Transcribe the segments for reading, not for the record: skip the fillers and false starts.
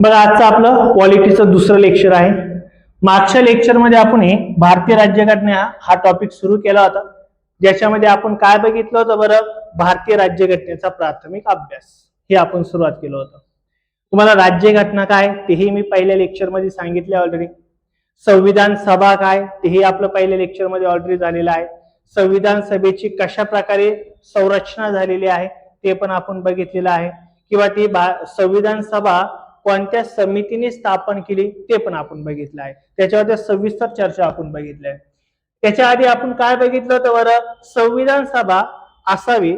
मग आजचं आपलं पॉलिटीचं दुसरं लेक्चर आहे. मागच्या लेक्चरमध्ये आपण भारतीय राज्यघटना हा टॉपिक सुरू केला होता, ज्याच्यामध्ये आपण काय बघितलं होतं बरं, भारतीय राज्यघटनेचा प्राथमिक अभ्यास हे आपण सुरुवात केलं होतं. तुम्हाला राज्यघटना काय तेही मी पहिल्या लेक्चरमध्ये सांगितले ऑलरेडी. संविधान सभा काय तेही आपलं पहिल्या लेक्चरमध्ये ऑलरेडी झालेलं आहे. संविधान सभेची कशा प्रकारे संरचना झालेली आहे ते पण आपण बघितलेलं आहे, किंवा ती संविधान सभा कोणत्या समितीने स्थापन केली ते पण आपण बघितलं आहे. त्याच्यावर सविस्तर चर्चा आपण बघितली आहे. त्याच्या आधी आपण काय बघितलं होतं बरं, संविधान सभा असावी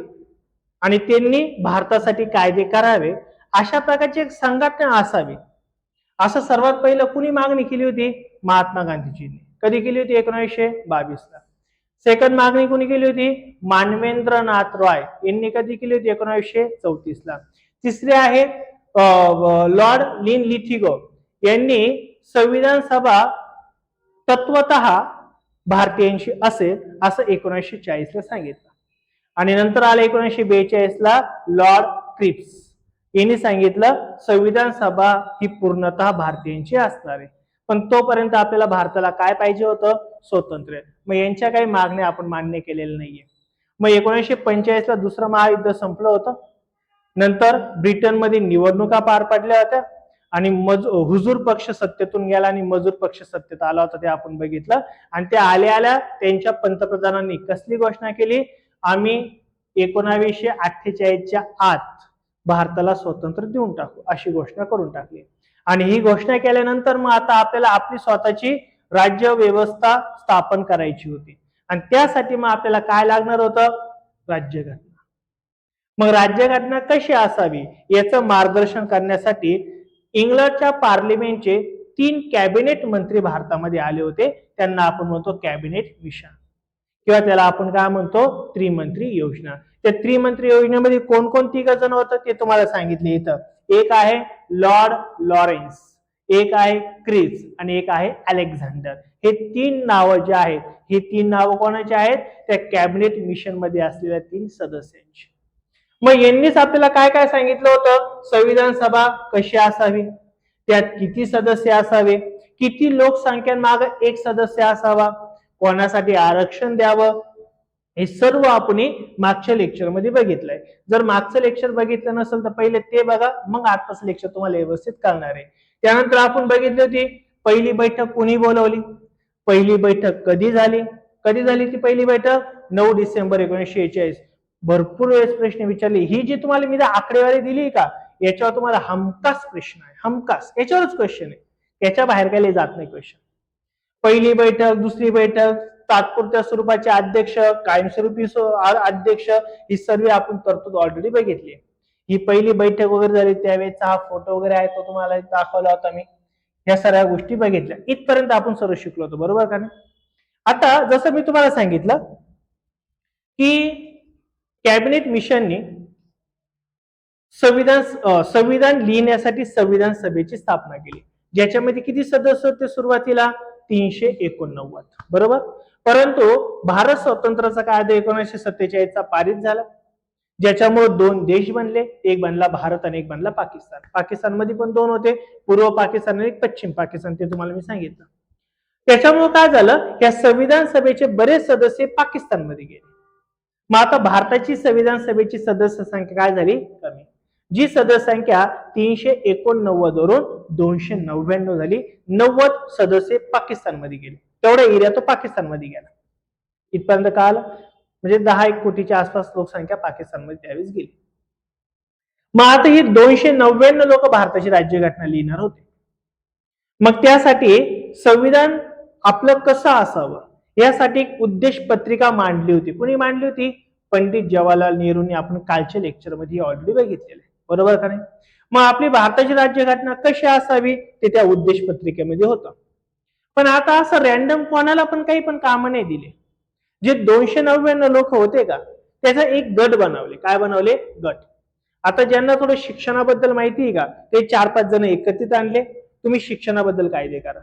आणि त्यांनी भारतासाठी कायदे करावे अशा प्रकारची एक संघटना असावी, असं सर्वात पहिलं कुणी मागणी केली होती? महात्मा गांधीजींनी. कधी केली होती? 1922 ला. सेकंड मागणी कुणी केली होती? मानवेंद्रनाथ रॉय यांनी कधी केली होती? 1934 ला. तिसरी आहे लॉर्ड लिनलिथिगो यांनी संविधान सभा तत्वतः भारतीयांची असेल असं 1940 ला सांगितलं. आणि नंतर आलं 1942 ला लॉर्ड क्रिप्स यांनी सांगितलं संविधान सभा ही पूर्णतः भारतीयांची असणार आहे. पण तोपर्यंत आपल्याला भारताला काय पाहिजे होतं? स्वातंत्र्य. मग यांच्या काही मागण्या आपण मान्य केलेल्या नाहीये. मग 1945 ला दुसरं महायुद्ध संपलं होतं. नंतर ब्रिटनमध्ये निवडणुका पार पडल्या होत्या आणि हुजूर पक्ष सत्तेतून गेला आणि मजूर पक्ष सत्तेत आला होता, ते आपण बघितलं. आणि ते आल्या त्यांच्या पंतप्रधानांनी कसली घोषणा केली? आम्ही 1948च्या आत भारताला स्वातंत्र्य देऊन टाकू अशी घोषणा करून टाकली. आणि ही घोषणा केल्यानंतर मग आता आपल्याला आपली स्वतःची राज्य व्यवस्था स्थापन करायची होती. आणि त्यासाठी मग आपल्याला काय लागणार होतं? राज्यघटना. मग राज्यघटना कशी असावी याचं मार्गदर्शन करण्यासाठी इंग्लंडच्या पार्लिमेंटचे 3 कॅबिनेट मंत्री भारतामध्ये आले होते. त्यांना आपण म्हणतो कॅबिनेट मिशन, किंवा त्याला आपण काय म्हणतो? त्रिमंत्री योजना. त्या त्रिमंत्री योजनेमध्ये कोण कोण 3 जण होतं ते तुम्हाला सांगितले इथं. एक आहे लॉर्ड लॉरेन्स, एक आहे क्रिप्स आणि एक आहे अलेक्झांडर. हे 3 नावं जे आहेत, हे 3 नावं कोणाचे आहेत? त्या कॅबिनेट मिशन मध्ये असलेल्या 3 सदस्यांची. मग यांनीच आपल्याला काय काय सांगितलं होतं? संविधान सभा कशी असावी, त्यात किती सदस्य असावे, किती लोकसंख्येमागे एक सदस्य असावा, कोणासाठी आरक्षण द्यावं, हे सर्व आपण मागच्या लेक्चर मध्ये बघितलंय. जर मागचं लेक्चर बघितलं नसेल तर पहिले ते बघा, मग आजचं लेक्चर तुम्हाला व्यवस्थित कळणार आहे. त्यानंतर आपण बघितली होती पहिली बैठक कोणी बोलवली, पहिली बैठक कधी झाली ती पहिली बैठक? 9 डिसेंबर 1946. भरपूर वेळेस प्रश्न विचारले. ही जी तुम्हाला मी आकडेवारी दिली का, याच्यावर तुम्हाला हमखास प्रश्न आहे, हमखास याच्यावरच क्वेश्चन आहे, याच्या बाहेर काही जात नाही क्वेश्चन. पहिली बैठक, दुसरी बैठक, तात्पुरत्या स्वरूपाचे अध्यक्ष, कायमस्वरूपी अध्यक्ष, ही सर्व आपण तरतूद ऑलरेडी बघितली. ही पहिली बैठक वगैरे झाली त्यावेळेचा हा फोटो वगैरे आहे, तो तुम्हाला दाखवला होता मी. या सगळ्या गोष्टी बघितल्या. इथपर्यंत आपण सर्व शिकलो होतो, बरोबर का? आता जसं मी तुम्हाला सांगितलं की कॅबिनेट मिशनने संविधान लिहिण्यासाठी संविधान सभेची स्थापना केली, ज्याच्यामध्ये किती सदस्य होते सुरुवातीला? 389, बरोबर. परंतु भारत स्वातंत्र्याचा कायदा 1947 चा पारित झाला, ज्याच्यामुळे 2 देश बनले. एक बनला भारत आणि एक बनला पाकिस्तान. पाकिस्तानमध्ये पण 2 होते, पूर्व पाकिस्तान आणि पश्चिम पाकिस्तान, ते तुम्हाला मी सांगितलं. त्याच्यामुळे काय झालं, या संविधान सभेचे बरेच सदस्य पाकिस्तानमध्ये गेले. मग आता भारताची संविधान सभेची सदस्य संख्या काय झाली? कमी. जी सदस्य संख्या 389 वरून 299 झाली. 90 सदस्य पाकिस्तानमध्ये गेले. तेवढा एरिया तो पाकिस्तानमध्ये गेला. इथपर्यंत काय आलं? म्हणजे 10-1 कोटीच्या आसपास लोकसंख्या पाकिस्तानमध्ये त्यावेळेस गेली. मग आता ही 299 लोक भारताची राज्यघटना लिहिणार होते. मग त्यासाठी संविधान आपलं कसं असावं यासाठी एक उद्देश पत्रिका मांडली होती. कोणी मांडली होती? पंडित जवाहरलाल नेहरूंनी. आपण कालच्या लेक्चर मध्ये ऑलरेडी बघितलेलं आहे, बरोबर का नाही? मग आपली भारताची राज्यघटना कशी असावी ते त्या उद्देश पत्रिकेमध्ये होतं. पण आता असं रॅन्डम कोणाला पण काही पण कामं नाही दिले. जे 299 लोक होते का, त्याचा एक गट बनवले. काय बनवले? गट. आता ज्यांना थोडं शिक्षणाबद्दल माहिती आहे का, ते 4-5 जण एकत्रित आणले. तुम्ही शिक्षणाबद्दल कायदे करा.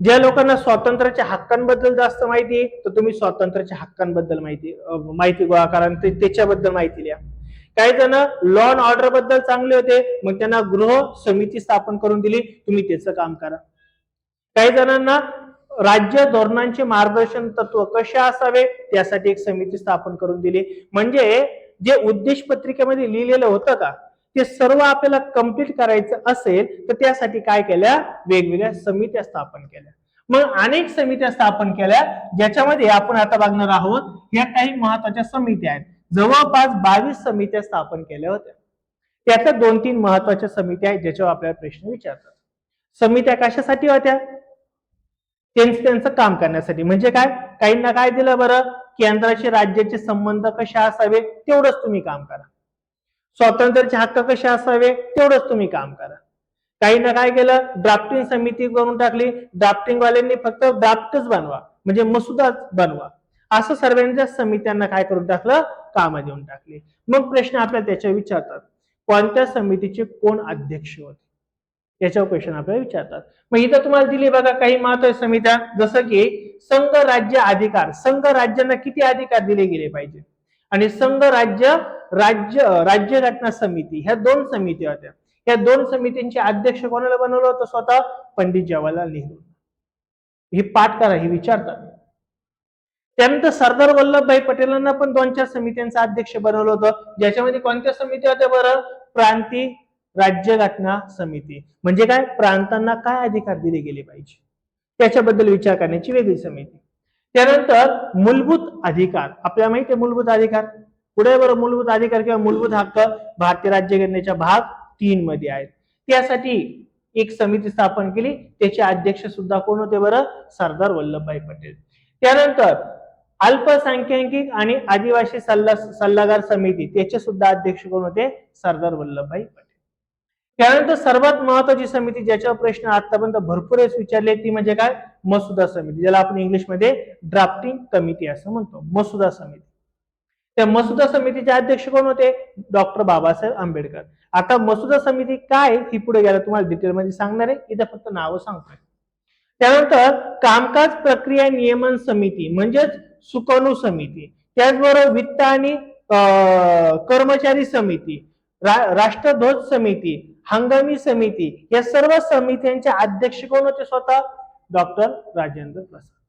ज्या लोकांना स्वातंत्र्याच्या हक्कांबद्दल जास्त माहिती आहे, तर तुम्ही स्वातंत्र्याच्या हक्कांबद्दल माहिती गोळा करा, त्याच्याबद्दल माहिती लिहा. काही जण लॉ अँड ऑर्डर बद्दल चांगले होते, मग त्यांना गृह समिती स्थापन करून दिली, तुम्ही त्याचं काम करा. काही जणांना राज्य धोरणांचे मार्गदर्शन तत्व कसे असावे त्यासाठी एक समिती स्थापन करून दिली. म्हणजे जे उद्देश पत्रिकेमध्ये लिहिलेलं होतं का ते सर्व आपल्याला कंप्लीट करायचं असेल तर त्यासाठी काय केल्या, वेगवेगळ्या समित्या स्थापन केल्या. मग अनेक समित्या स्थापन केल्या ज्याच्यामध्ये आपण आता बघणार आहोत. ह्या काही महत्वाच्या समित्या आहेत. जवळपास 22 समित्या स्थापन केल्या होत्या. त्यातल्या 2-3 महत्वाच्या समित्या आहेत ज्याच्यावर आपल्याला प्रश्न विचारतात. समित्या कशासाठी होत्या, त्यांचं काम करण्यासाठी. म्हणजे काय, काहींना काय दिलं बरं, केंद्राचे राज्याचे संबंध कसे असावे तेवढंच तुम्ही काम करा, स्वातंत्र्याचे हक्क कसे असावे तेवढंच तुम्ही काम करा. काहींना काय केलं, ड्राफ्टिंग समिती करून टाकली, ड्राफ्टिंग वाल्यांनी फक्त ड्राफ्टच बनवा म्हणजे मसुदा बनवा, असं सर्वांच्या समित्यांना काय करून टाकलं, काम देऊन टाकले. मग प्रश्न आपल्याला त्याच्यावर विचारतात, कोणत्या समितीचे कोण अध्यक्ष होते, याच्यावर क्वेश्चन आपल्याला विचारतात. मग इथं तुम्हाला दिली बघा काही महत्वाच्या समित्या, जसं की संघ राज्य अधिकार. संघ राज्यांना किती अधिकार दिले गेले पाहिजे, आणि संघ राज्य राज्य घटना समिती, ह्या 2 समिती होत्या. या 2 समितींचे अध्यक्ष कोणाला बनवलं होतं, स्वतः पंडित जवाहरलाल नेहरू. हे पाठ करा, हे विचारतात. त्यानंतर सरदार वल्लभभाई पटेलांना पण 2-4 समित्यांचा अध्यक्ष बनवलं होतं, ज्याच्यामध्ये कोणत्या समिती होत्या बरं, प्रांतीय राज्य घटना समिती. म्हणजे काय, प्रांतांना काय अधिकार दिले गेले पाहिजे त्याच्याबद्दल विचार करण्याची वेगळी समिती. त्यानंतर मूलभूत अधिकार, आपल्याला माहिती आहे मूलभूत अधिकार पुढे बरं, मूलभूत अधिकार किंवा मूलभूत हक्क भारतीय राज्यघटनेच्या भाग 3 मध्ये आहेत. त्यासाठी एक समिती स्थापन केली, त्याचे अध्यक्ष सुद्धा कोण होते बरं, सरदार वल्लभभाई पटेल. त्यानंतर अल्पसंख्याक आणि आदिवासी सल्लागार समिती, त्याचे सुद्धा अध्यक्ष कोण होते, सरदार वल्लभभाई पटेल. त्यानंतर सर्वात महत्वाची समिती ज्याच्यावर प्रश्न आतापर्यंत भरपूर विचारले ती म्हणजे काय, मसुदा समिती, ज्याला आपण इंग्लिशमध्ये ड्राफ्टिंग कमिटी असं म्हणतो, मसुदा समिती. त्या मसुदा समितीचे अध्यक्ष कोण होते, डॉक्टर बाबासाहेब आंबेडकर. आता मसुदा समिती काय ही पुढे गेला तुम्हाला डिटेलमध्ये सांगणार आहे, इथं फक्त नावं सांगतोय. त्यानंतर कामकाज प्रक्रिया नियमन समिती म्हणजेच सुकाणू समिती, त्याचबरोबर वित्त आणि कर्मचारी समिती, राष्ट्रध्वज समिती, हंगामी समिती, या सर्व समित्यांचे अध्यक्ष कोण होते, स्वतः डॉक्टर राजेंद्र प्रसाद.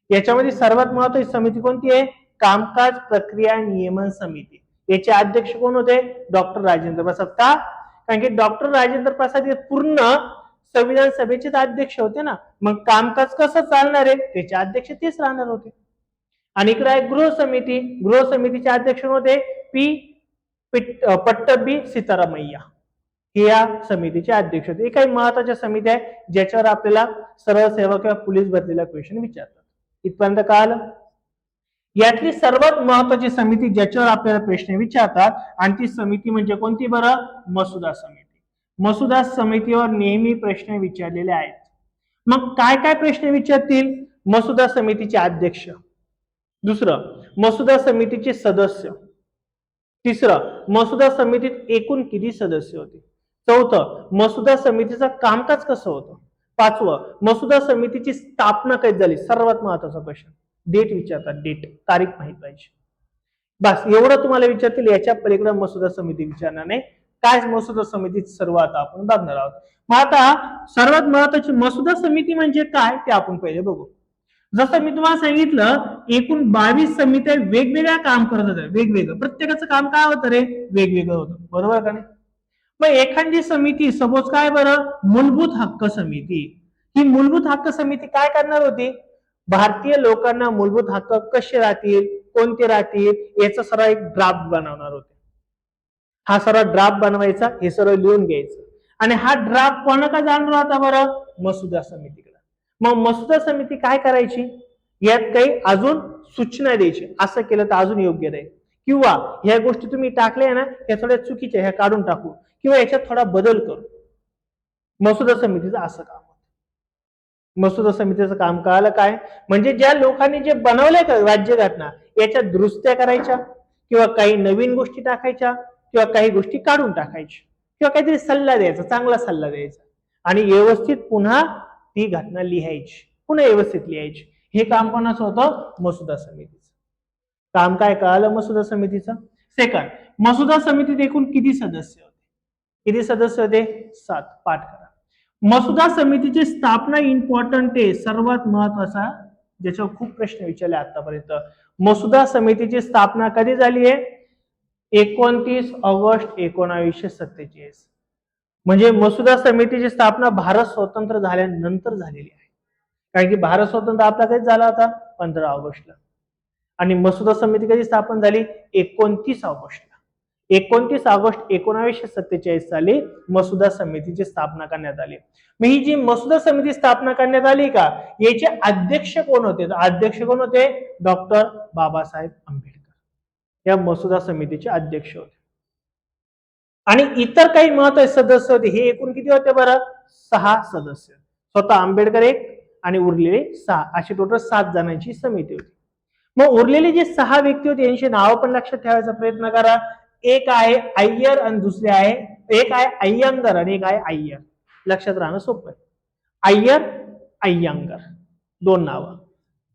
याच्यामध्ये सर्वात महत्वाची समिती कोणती आहे, कामकाज प्रक्रिया नियमन समिती. याचे अध्यक्ष कोण होते, डॉक्टर राजेंद्र प्रसाद. का, कारण की डॉक्टर राजेंद्र प्रसाद हे पूर्ण संविधान सभेचे अध्यक्ष होते ना, मग कामकाज कसं चालणार आहे त्याचे अध्यक्ष तेच राहणार होते. आणि इकडे आहे गृह समिती, गृह समितीचे अध्यक्ष होते पट्टभी सीतारामय्या, हे या समितीचे अध्यक्ष होते. हे काही महत्वाच्या समिती आहे ज्याच्यावर आपल्याला सरळ सेवा किंवा पोलीस भरतीला क्वेश्चन विचारतात. इथपर्यंत कळालं. यातली सर्वात महत्वाची समिती ज्याच्यावर आपल्याला प्रश्न विचारतात आणि ती समिती म्हणजे कोणती बरं, मसुदा समिती. मसुदा समितीवर नेहमी प्रश्न विचारलेले आहेत. मग काय काय प्रश्न विचारतील, मसुदा समितीचे अध्यक्ष, दुसरं मसुदा समितीचे सदस्य, तिसरं मसुदा समितीत एकूण किती सदस्य होते, चौथं मसुदा समितीचं कामकाज कसं होतं, पाचवं मसुदा समितीची स्थापना कधी झाली, सर्वात महत्वाचा प्रश्न, डेट विचारतात, डेट, तारीख माहित पाहिजे. बस एवढं तुम्हाला विचारतील, याच्या पलीकडे मसुदा समिती विचारणार नाही. काय मसुदा समिती सर्व आता आपण बघणार आहोत. मग आता सर्वात महत्वाची मसुदा समिती म्हणजे काय ते आपण पहिले बघू. जसं मी तुम्हाला सांगितलं एकूण 22 समित्या वेगवेगळ्या काम करत होत्या, वेगवेगळं, प्रत्येकाचं काम काय होतं रे, वेगवेगळं होतं, बरोबर का नाही. मग एखादी समिती सपोज काय बरं, मूलभूत हक्क समिती, ही मूलभूत हक्क समिती काय करणार होती, भारतीय लोकांना मूलभूत हक्क कसे राहतील, कोणते राहतील याचा सर्व एक ड्राफ्ट बनवणार होते. हा सर्व ड्राफ्ट बनवायचा, हे सर्व लिहून घ्यायचं आणि हा ड्राफ्ट कोणाकडे जाणार होता बरं, मसुदा समितीकडे. मग मसुदा समिती काय करायची, यात काही अजून सूचना द्यायची, असं केलं तर अजून योग्य राहील, किंवा ह्या गोष्टी तुम्ही टाकल्या ना ह्या थोड्या चुकीच्या, ह्या काढून टाकू किंवा याच्यात थोडा बदल करू. मसुदा समितीचं असं काम. मसुदा समितीचं काम कळालं काय, म्हणजे ज्या लोकांनी जे बनवलंय का राज्यघटना याच्या दुरुस्त्या करायच्या किंवा काही नवीन गोष्टी टाकायच्या किंवा काही गोष्टी काढून टाकायच्या किंवा काहीतरी सल्ला द्यायचा, चांगला सल्ला द्यायचा आणि व्यवस्थित पुन्हा ती घटना लिहायची, पुन्हा व्यवस्थित लिहायची. हे काम कोणाचं होतं, मसुदा समितीचं काम. काय कळालं मसुदा समितीचं, सेकंड, मसुदा समितीत एकूण किती सदस्य होते? किती सदस्य होते? 7. पाठ करा. मसुदा समितीची स्थापना इम्पॉर्टंट आहे, सर्वात महत्वाचा, ज्याच्यावर खूप प्रश्न विचारले आतापर्यंत. मसुदा समितीची स्थापना कधी झाली आहे? 29 ऑगस्ट 1947. म्हणजे मसुदा समितीची स्थापना भारत स्वतंत्र झाल्यानंतर झालेली आहे. कारण की भारत स्वतंत्र आपला कधी झाला होता? 15 ऑगस्टला. आणि मसुदा समिती कधी स्थापन झाली? 29 ऑगस्टला. 29 ऑगस्ट 1947 साली मसुदा समितीची स्थापना करण्यात आली. मग ही जी मसुदा समिती स्थापना करण्यात आली का, याचे अध्यक्ष कोण होते? अध्यक्ष कोण होते? डॉक्टर बाबासाहेब आंबेडकर या मसुदा समितीचे अध्यक्ष होते. आणि इतर काही महत्वाचे सदस्य होते. हे एकूण किती होते बरं? 6 सदस्य. स्वतः आंबेडकर एक आणि उरलेले 6, अशी टोटल 7 जणांची समिती होती. मग उरलेले जे 6 व्यक्ती होते यांची नावं पण लक्षात ठेवायचा प्रयत्न करा. एक आहे अय्यर आणि दुसरे आहे, एक आहे अय्यंगर आणि एक आहे अय्यर. लक्षात राहणं सोपं आहे. अय्यर, अय्यंगर, 2 नावं.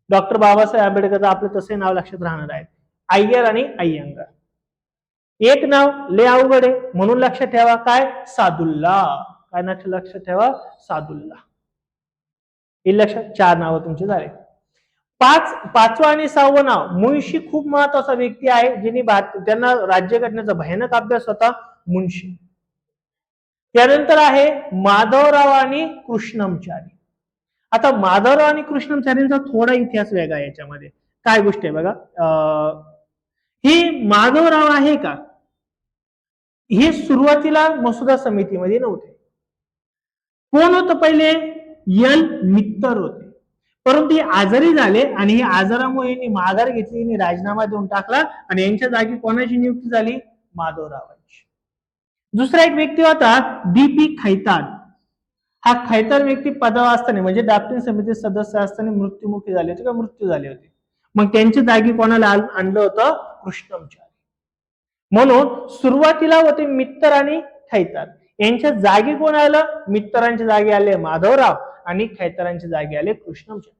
डॉक्टर बाबासाहेब आंबेडकरचं आपलं तसे नाव लक्षात राहणार आहे, अय्यर आणि अय्यंगर. एक नाव लय अवघड आहे म्हणून लक्षात ठेवा, काय? सादुल्ला. काय लक्षात ठेवा? सादुल्ला. हे लक्षात, 4 नावं तुमचे झाले. 5वं आणि 6वं नाव, मुन्शी खूप महत्वाचा व्यक्ती आहे, ज्यांनी त्यांना राज्यघटनेचा भयानक अभ्यास होता, मुन्शी. त्यानंतर आहे माधवराव आणि कृष्णमचारी. आता माधवराव आणि कृष्णमचारींचा थोडा इतिहास वेगळा आहे याच्यामध्ये. काय गोष्ट आहे बघा, हे माधवराव आहे का, हे सुरुवातीला मसुदा समितीमध्ये नव्हते. कोण होतं पहिले? एल मित्तर होते. परंतु हे आजारी झाले आणि या आजारामुळे यांनी माघार घेतली, यांनी राजीनामा देऊन टाकला आणि यांच्या जागी कोणाची नियुक्ती झाली? माधवरावांची. दुसरा एक व्यक्ती होता डी.पी. खैतान. हा खैतान व्यक्ती पदावर असताना, म्हणजे ड्राफ्टिंग समितीचे सदस्य असताना मृत्युमुखी झाले होते, मृत्यू झाले होते. मग त्यांच्या जागी कोणाला आणलं होतं? कृष्णमचारी. म्हणून सुरुवातीला होते मित्तर आणि खैतान. यांच्या जागी कोण आलं? मित्रांच्या जागी आले माधवराव आणि खैतारांच्या जागी आले कृष्णमचारी.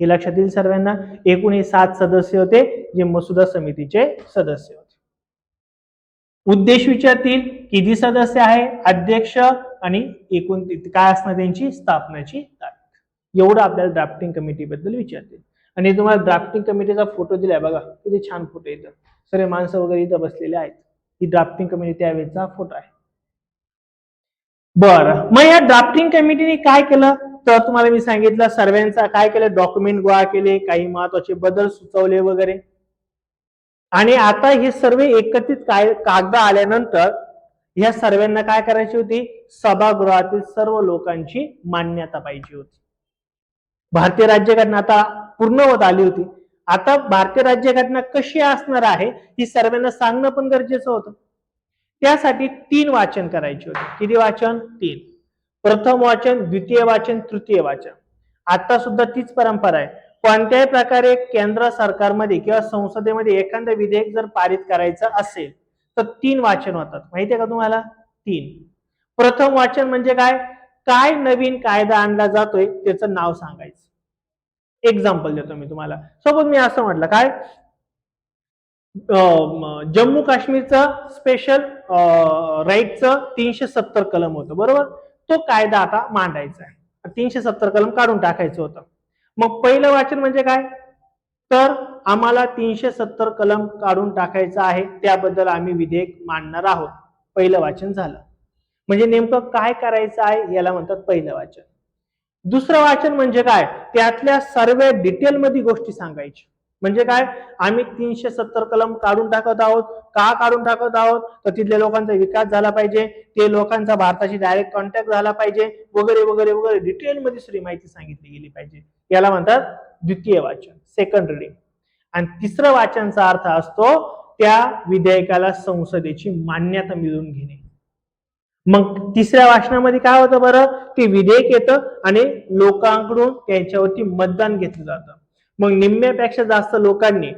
हे लक्षात येईल सर्वांना. एकूण 7 सदस्य होते जे मसुदा समितीचे सदस्य होते. उद्देश विचारतील, किती सदस्य आहे, अध्यक्ष आणि एकूण काय असणार त्यांची स्थापनाची तारीख. एवढं आपल्याला ड्राफ्टिंग कमिटी बद्दल विचारतील. आणि तुम्हाला ड्राफ्टिंग कमिटीचा फोटो दिलाय बघा, किती छान फोटो येतो. सर्व माणसं वगैरे इथं बसलेले आहेत. ही ड्राफ्टिंग कमिटी त्यावेळेचा फोटो आहे. बरं, मग या ड्राफ्टिंग कमिटीने काय केलं तर तुम्हाला मी सांगितलं, सर्वांचा काय केलं, डॉक्युमेंट गोळा केले, काही महत्वाचे बदल सुचवले वगैरे. आणि आता हे सर्व एकत्रित कागद आल्यानंतर ह्या सर्वांना काय करायची होती? सभागृहातील सर्व लोकांची मान्यता पाहिजे होती. भारतीय राज्यघटना आता पूर्ण होत आली होती. आता भारतीय राज्यघटना कशी असणार आहे ही सर्वांना सांगणं पण गरजेचं होतं. त्यासाठी 3 वाचन करायचे होते. किती वाचन? 3. प्रथम वाचन, द्वितीय वाचन, तृतीय वाचन. आता सुद्धा तीच परंपरा आहे. कोणत्याही प्रकारे केंद्र सरकारमध्ये किंवा संसदेमध्ये एखादं विधेयक जर पारित करायचं असेल तर 3 वाचन होतात. माहितीये का तुम्हाला? 3. प्रथम वाचन म्हणजे काय? काय नवीन कायदा आणला जातोय त्याचं नाव सांगायचं. एक्झाम्पल देतो मी तुम्हाला. सपोज मी असं म्हटलं, काय जम्मू काश्मीरचं स्पेशल राईटचं 370 कलम होतं, बरोबर? तो कायदा आता मांडायचा आहे. 370 कलम काढून टाकायचं होतं. मग पहिलं वाचन म्हणजे काय? तर आम्हाला 370 कलम काढून टाकायचं आहे, त्याबद्दल आम्ही विधेयक मांडणार आहोत. पहिलं वाचन झालं. म्हणजे नेमकं काय करायचं आहे याला म्हणतात पहिलं वाचन. दुसरं वाचन म्हणजे काय? त्यातल्या सर्व डिटेलमध्ये गोष्टी सांगायच्या. म्हणजे काय? आम्ही 370 कलम काढून टाकत आहोत. का काढून टाकत आहोत? तर तिथल्या लोकांचा विकास झाला पाहिजे, ते लोकांचा भारताशी डायरेक्ट कॉन्टॅक्ट झाला पाहिजे, वगैरे वगैरे वगैरे डिटेलमध्ये सगळी माहिती सांगितली गेली पाहिजे. याला म्हणतात द्वितीय वाचन, सेकंड रीडिंग. आणि तिसरं वाचनचा अर्थ असतो त्या विधेयकाला संसदेची मान्यता मिळवून घेणे. मग तिसऱ्या वाचनामध्ये काय होतं बरं? ते विधेयक येतं आणि लोकांकडून त्यांच्यावरती मतदान घेतलं जातं. मग निम्म्यापेक्षा जास्त लोकांनी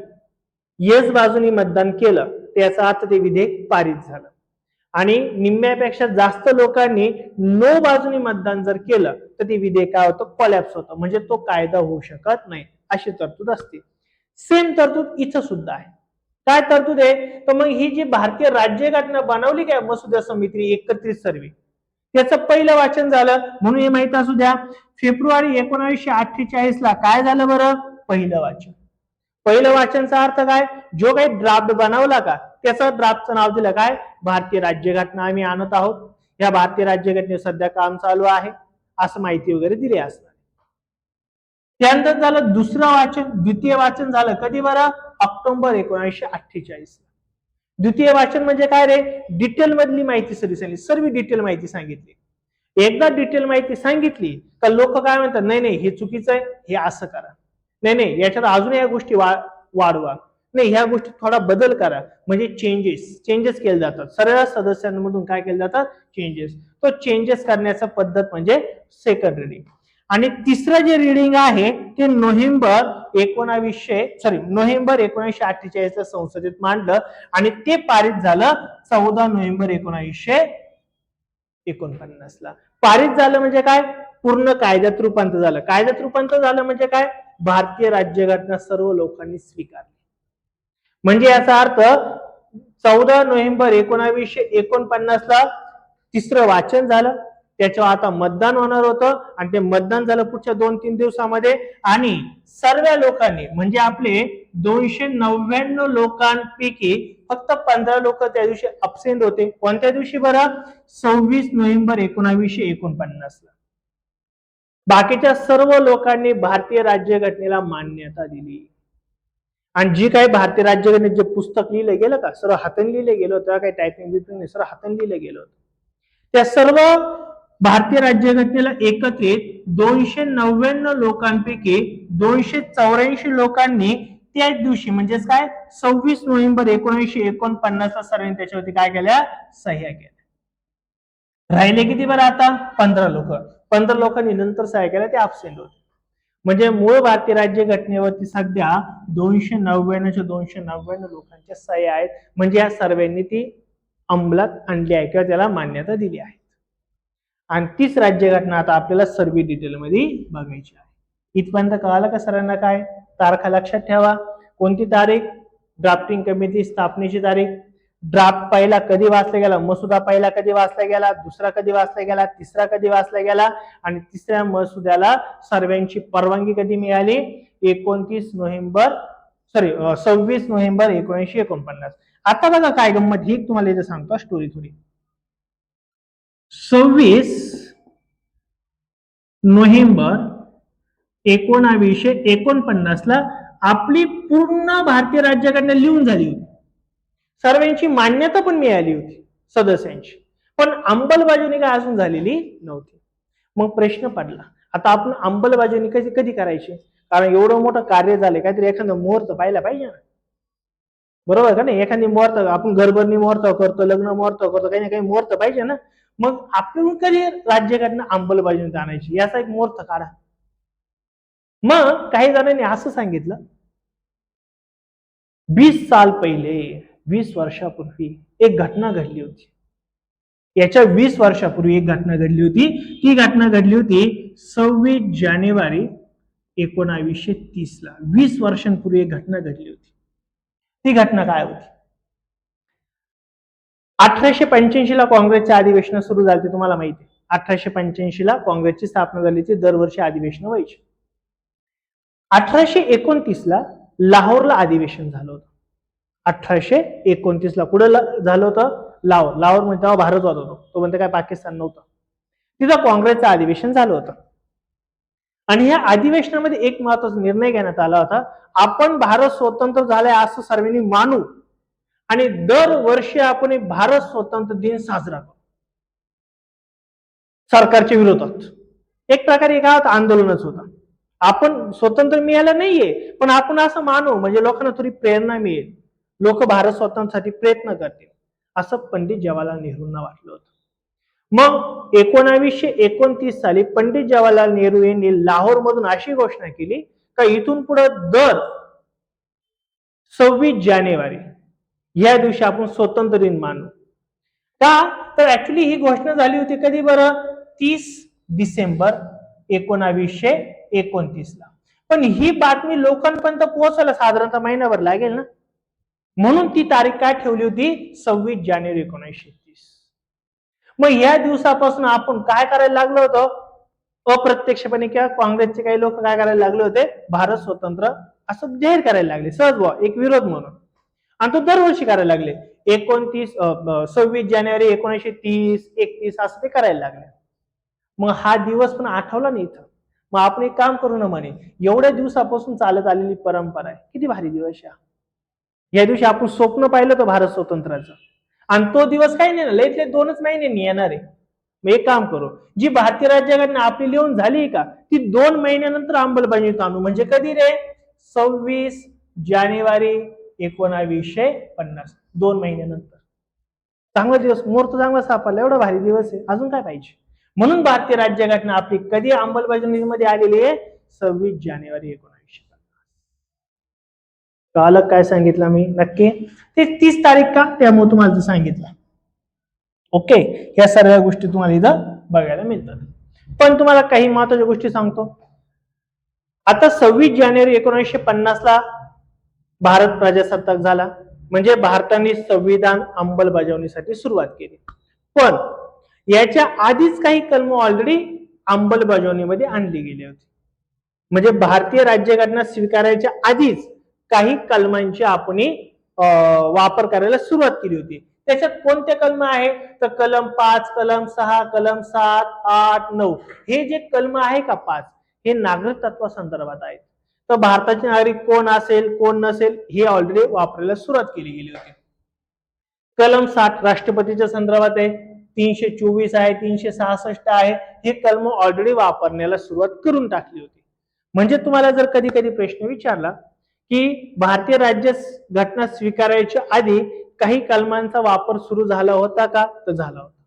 येस बाजूनी मतदान केलं त्याचा अर्थ ते विधेयक पारित झालं. आणि निम्म्यापेक्षा जास्त लोकांनी नो बाजूनी मतदान जर केलं तर ते विधेयक काय होतं? कोलॅप्स होतं, म्हणजे तो कायदा होऊ शकत नाही, अशी तरतूद असते. सेम तरतूद इथं सुद्धा आहे. काय तरतूद आहे? तर मग ही जी भारतीय राज्यघटना बनवली काय मसुदा समिती एकत्रित सर्वे, त्याचं पहिलं वाचन झालं. म्हणून हे माहित असू द्या, फेब्रुवारी 1948 ला काय झालं बरं? पहिलं वाचन. पहिलं वाचनचा अर्थ काय? जो काही ड्राफ्ट बनवला का त्याचं ड्राफ्टचं नाव दिलं काय? भारतीय राज्यघटना आम्ही आणत आहोत. या भारतीय राज्यघटनेवर सध्या काम चालू आहे, असं माहिती वगैरे दिली असणार. त्यानंतर झालं दुसरं वाचन, द्वितीय वाचन झालं कधी बरं? ऑक्टोबर 1948. द्वितीय वाचन म्हणजे काय रे? डिटेल मधली माहिती सर्व डिटेल माहिती सांगितली. एकदा डिटेल माहिती सांगितली तर लोक काय म्हणतात, नाही नाही हे चुकीचं आहे, हे असं करा, नाही नाही याच्यात अजून या गोष्टी वाढवा, नाही ह्या गोष्टी थोडा बदल करा, म्हणजे चेंजेस केले जातात. सर्व सदस्यांमधून काय केले जातात? चेंजेस. तो चेंजेस करण्याचा पद्धत म्हणजे सेकंड रिडिंग. आणि तिसरं जे रिडिंग आहे ते नोव्हेंबर 1948 ला संसदेत मांडलं आणि ते पारित झालं 14 नोव्हेंबर 1949 ला. पारित झालं म्हणजे काय? पूर्ण कायद्यात रूपांतर झालं. कायद्यात रूपांतर झालं म्हणजे काय? भारतीय राज्यघटना सर्व लोकांनी स्वीकारली. म्हणजे याचा अर्थ 14 नोव्हेंबर 1949 ला तिसरं वाचन झालं, त्याच्यावर आता मतदान होणार होतं आणि ते मतदान झालं पुढच्या 2-3 दिवसामध्ये. आणि सर्व लोकांनी म्हणजे आपले 299 लोकांपैकी फक्त 15 लोक त्या दिवशी अब्सेंट होते. कोणत्या दिवशी बरं? 26 नोव्हेंबर 1949 ला. बाकीच्या सर्व लोकांनी भारतीय राज्यघटनेला मान्यता दिली. आणि जी काही भारतीय राज्यघटनेत जे पुस्तक लिहिलं गेलं का, सर्व हाताने लिहिलं गेलं होतं, काही टायपिंग बिपिंग नाही, सर्व हाताने लिहिलं गेलं होतं. त्या सर्व भारतीय राज्यघटनेला एकत्रित 299 लोकांपैकी 284 लोकांनी त्याच दिवशी म्हणजेच काय 26 नोव्हेंबर 1949 सर्वांनी त्याच्यावरती काय केल्या? सह्या केल्या. राहिले किती बरं आता? 15 लोक. 15 लोकांनी नंतर सह्या केल्या, ते अब्सेंट होते. म्हणजे मूळ भारतीय राज्यघटनेवरती सध्या 299 लोकांच्या सह्या आहेत. म्हणजे या सर्वांनी ती अंमलात आणली आहे किंवा त्याला मान्यता दिली आहे. आणि तीच राज्यघटना आता आपल्याला सर्व डिटेल मध्ये बघायची आहे. इथपर्यंत कळालं का सरांना? काय तारखा लक्षात ठेवा. कोणती तारीख? ड्राफ्टिंग कमिटी स्थापनेची तारीख. ड्राफ्ट पहिला कधी वाचला गेला? मसुदा पहिला कधी वाचला गेला? दुसरा कधी वाचला गेला? तिसरा कधी वाचला गेला? आणि तिसऱ्या मसुद्याला सर्वांची परवानगी कधी मिळाली? 26 नोव्हेंबर 1949. आता बघा काय गंमत, ही तुम्हाला इथे सांगतो स्टोरी थोडी. 26 नोव्हेंबर 1949 ला आपली पूर्ण भारतीय राज्यघटना लिहून झाली होती. सर्वांची मान्यता पण मिळाली होती सदस्यांची, पण अंमलबजावणी काय अजून झालेली नव्हती. मग प्रश्न पडला, आता आपण अंमलबजावणी कधी करायची? कारण एवढं मोठं कार्य झाले, काहीतरी एखादं मुहूर्त पाहिला पाहिजे ना, बरोबर का नाही? एखादी मुहूर्त, आपण घरभरणी मुहूर्त करतो, लग्न मुहूर्त करतो, काही ना काही मुहूर्त पाहिजे ना. मग आपण कधी राज्यघटना अंमलबजावणीत आणायची याचा एक मुहूर्त काढा. मग काही जणांनी असं सांगितलं, 20 साल पहिले, 20 वर्षापूर्वी एक घटना घडली होती. याच्या 20 वर्षापूर्वी एक घटना घडली होती. ती घटना घडली होती 26 जानेवारी 1930 ला. 20 वर्षांपूर्वी एक घटना घडली होती. ती घटना काय होती? 1885 ला काँग्रेसचे अधिवेशन सुरू झाले, तुम्हाला माहिती आहे. 1885 ला काँग्रेसची स्थापना झाली, ती दरवर्षी अधिवेशन व्हायची. 1829 ला लाहोरला अधिवेशन झालं होतं. 1829 ला कुठं झालं होतं? लाहोर. लाहोर म्हणजे तेव्हा भारत होता, तो म्हणते काय पाकिस्तान नव्हतं. तिथं काँग्रेसचं अधिवेशन झालं होतं. आणि या अधिवेशनामध्ये एक महत्वाचा निर्णय घेण्यात आला होता, आपण भारत स्वतंत्र झालाय असं सर्वांनी मानू आणि दरवर्षी आपण भारत स्वतंत्र दिन साजरा करू. सरकारच्या विरोधात एक प्रकारे काय होतं? आंदोलनच होतं. आपण स्वतंत्र मिळालं नाहीये, पण आपण असं मानू म्हणजे लोकांना थोडी प्रेरणा मिळेल, लोक भारत स्वतंत्रसाठी प्रयत्न करतील, असं पंडित जवाहरलाल नेहरूंना वाटलं होतं. मग 1929 साली पंडित जवाहरलाल नेहरू यांनी लाहोर मधून अशी घोषणा केली का इथून पुढे दर 26 जानेवारी या दिवशी आपण स्वतंत्र दिन मानू. का तर ऍक्च्युली ही घोषणा झाली होती कधी बरं? 30 डिसेंबर 1929 ला. पण ही बातमी लोकांपर्यंत पोहोचायला साधारणतः महिनाभर लागेल ना. म्हणून ती तारीख काय ठेवली होती, 26 जानेवारी 1930. मग या दिवसापासून आपण काय करायला लागलो होतो, अप्रत्यक्षपणे किंवा काँग्रेसचे काही लोक काय करायला लागले होते, भारत स्वतंत्र असं जाहीर करायला लागले, सहज एक विरोध म्हणून. आणि तो दरवर्षी करायला लागले. 26 जानेवारी 1930, 31 असं ते करायला लागले. मग हा दिवस पण आठवला नाही इथं. मग आपण एक काम करू ना म्हणे, एवढ्या दिवसापासून चालत आलेली परंपरा आहे, किती भारी दिवस या दिवशी आपण स्वप्न पाहिलं तर भारत स्वतंत्राचं, आणि तो दिवस काही नाही ना, लईतले 2च महिन्यांनी येणार आहे. मग एक काम करू, जी भारतीय राज्यघटना आपली लिहून झाली का, ती 2 महिन्यानंतर अंमलबजावणीत आणू. म्हणजे कधी रे, 26 जानेवारी 1950, 2 महिन्यानंतर. चांगला दिवस, मुहूर्त चांगला सापडला, एवढा भारी दिवस आहे, अजून काय पाहिजे. म्हणून भारतीय राज्यघटना आपली कधी अंमलबजावणीमध्ये आलेली आहे, 26 जानेवारी 1950. कालक काय सांगितलं मी नक्की, ते 30 तारीख का, त्यामुळे तुम्हाला सांगितलं. ओके, या सर्व गोष्टी तुम्हाला इथं बघायला मिळतात. पण तुम्हाला काही महत्वाच्या गोष्टी सांगतो. आता 26 जानेवारी 1950 ला भारत प्रजासत्ताक झाला, म्हणजे भारताने संविधान अंमलबजावणीसाठी सुरुवात केली. पण याच्या आधीच काही कलम ऑलरेडी अंमलबजावणीमध्ये आणली गेली होती. म्हणजे भारतीय राज्यघटना स्वीकारायच्या आधीच काही कलमांची आपण वापर करायला सुरुवात केली होती. त्याच्यात कोणते कलम आहे, तर कलम 5, कलम 6, कलम 7, 8, 9 हे जे कलम आहे का 5, हे नागरिकत्वा संदर्भात आहेत. तर भारताचे नागरिक कोण असेल कोण नसेल हे ऑलरेडी वापरायला सुरुवात केली गेली होती. कलम 7 राष्ट्रपतीच्या संदर्भात आहे, 324 आहे, 366 आहे, हे कलम ऑलरेडी वापरण्याला सुरुवात करून टाकली होती. म्हणजे तुम्हाला जर कधी कधी प्रश्न विचारला की भारतीय राज्य घटना स्वीकारायच्या आधी काही कलमांचा वापर सुरू झाला होता का, तर झाला होता.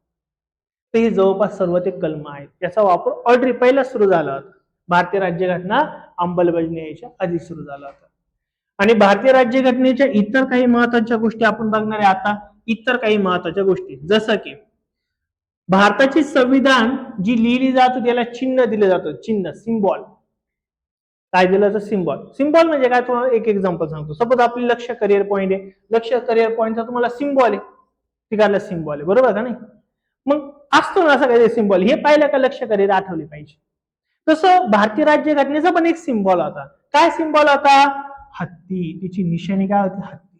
तर ही जवळपास सर्व ते कलम आहेत, याचा वापर ऑलरेडी पहिला सुरू झाला होता. भारतीय राज्यघटना अंमलबजावणी यायच्या आधी सुरू झाला होता. आणि भारतीय राज्यघटनेच्या इतर काही महत्वाच्या गोष्टी आपण बघणार आहे आता. इतर काही महत्वाच्या गोष्टी जसं की भारताची संविधान जी लिहिली जातो त्याला चिन्ह दिलं जातं, चिन्ह, सिम्बॉल. काय दिलं तर सिम्बॉल. सिम्बॉल म्हणजे काय, तुम्हाला एक एक्झाम्पल सांगतो. सपोज आपली लक्ष्य करिअर पॉईंट आहे, लक्ष्य करिअर पॉईंटचा तुम्हाला सिम्बॉल आहे, तिकडला सिम्बॉल आहे, बरोबर का नाही. मग असतो ना असं काही सिम्बॉल, हे पाहिलं का लक्ष्य करिअर आठवले पाहिजे. तसं भारतीय राज्यघटनेचा पण एक सिम्बॉल होता. काय सिम्बॉल होता, हत्ती. तिची निशाणी काय होती, हत्ती.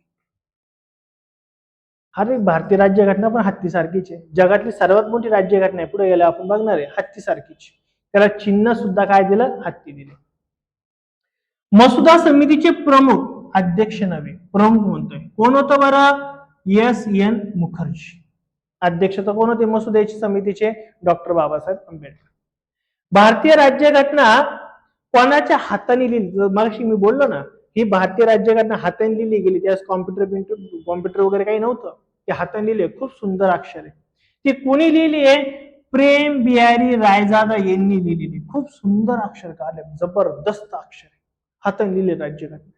अरे भारतीय राज्यघटना पण हत्ती सारखीच आहे, जगातली सर्वात मोठी राज्यघटना आहे, पुढे गेल्या आपण बघणार आहे, हत्ती सारखीच. त्याला चिन्ह सुद्धा काय दिलं, हत्ती दिले. मसुदा समितीचे प्रमुख, अध्यक्ष नव्हे, प्रमुख म्हणतोय, कोण होतं बरं, S.N. मुखर्जी. अध्यक्ष तर कोण होते मसुद्याची समितीचे, डॉक्टर बाबासाहेब आंबेडकर. भारतीय राज्यघटना कोणाच्या हाताने लिहिली, मागशी मी बोललो ना, ही भारतीय राज्यघटना हाताने लिहिली गेली, त्यास कॉम्प्युटर वगैरे काही नव्हतं, ते हाताने लिहिले, खूप सुंदर अक्षर आहे. ती कोणी लिहिली आहे, प्रेम बिहारी रायजादा यांनी लिहिलेली. खूप सुंदर अक्षर काढले, जबरदस्त अक्षर आहे, हाताने लिहिले राज्यघटना.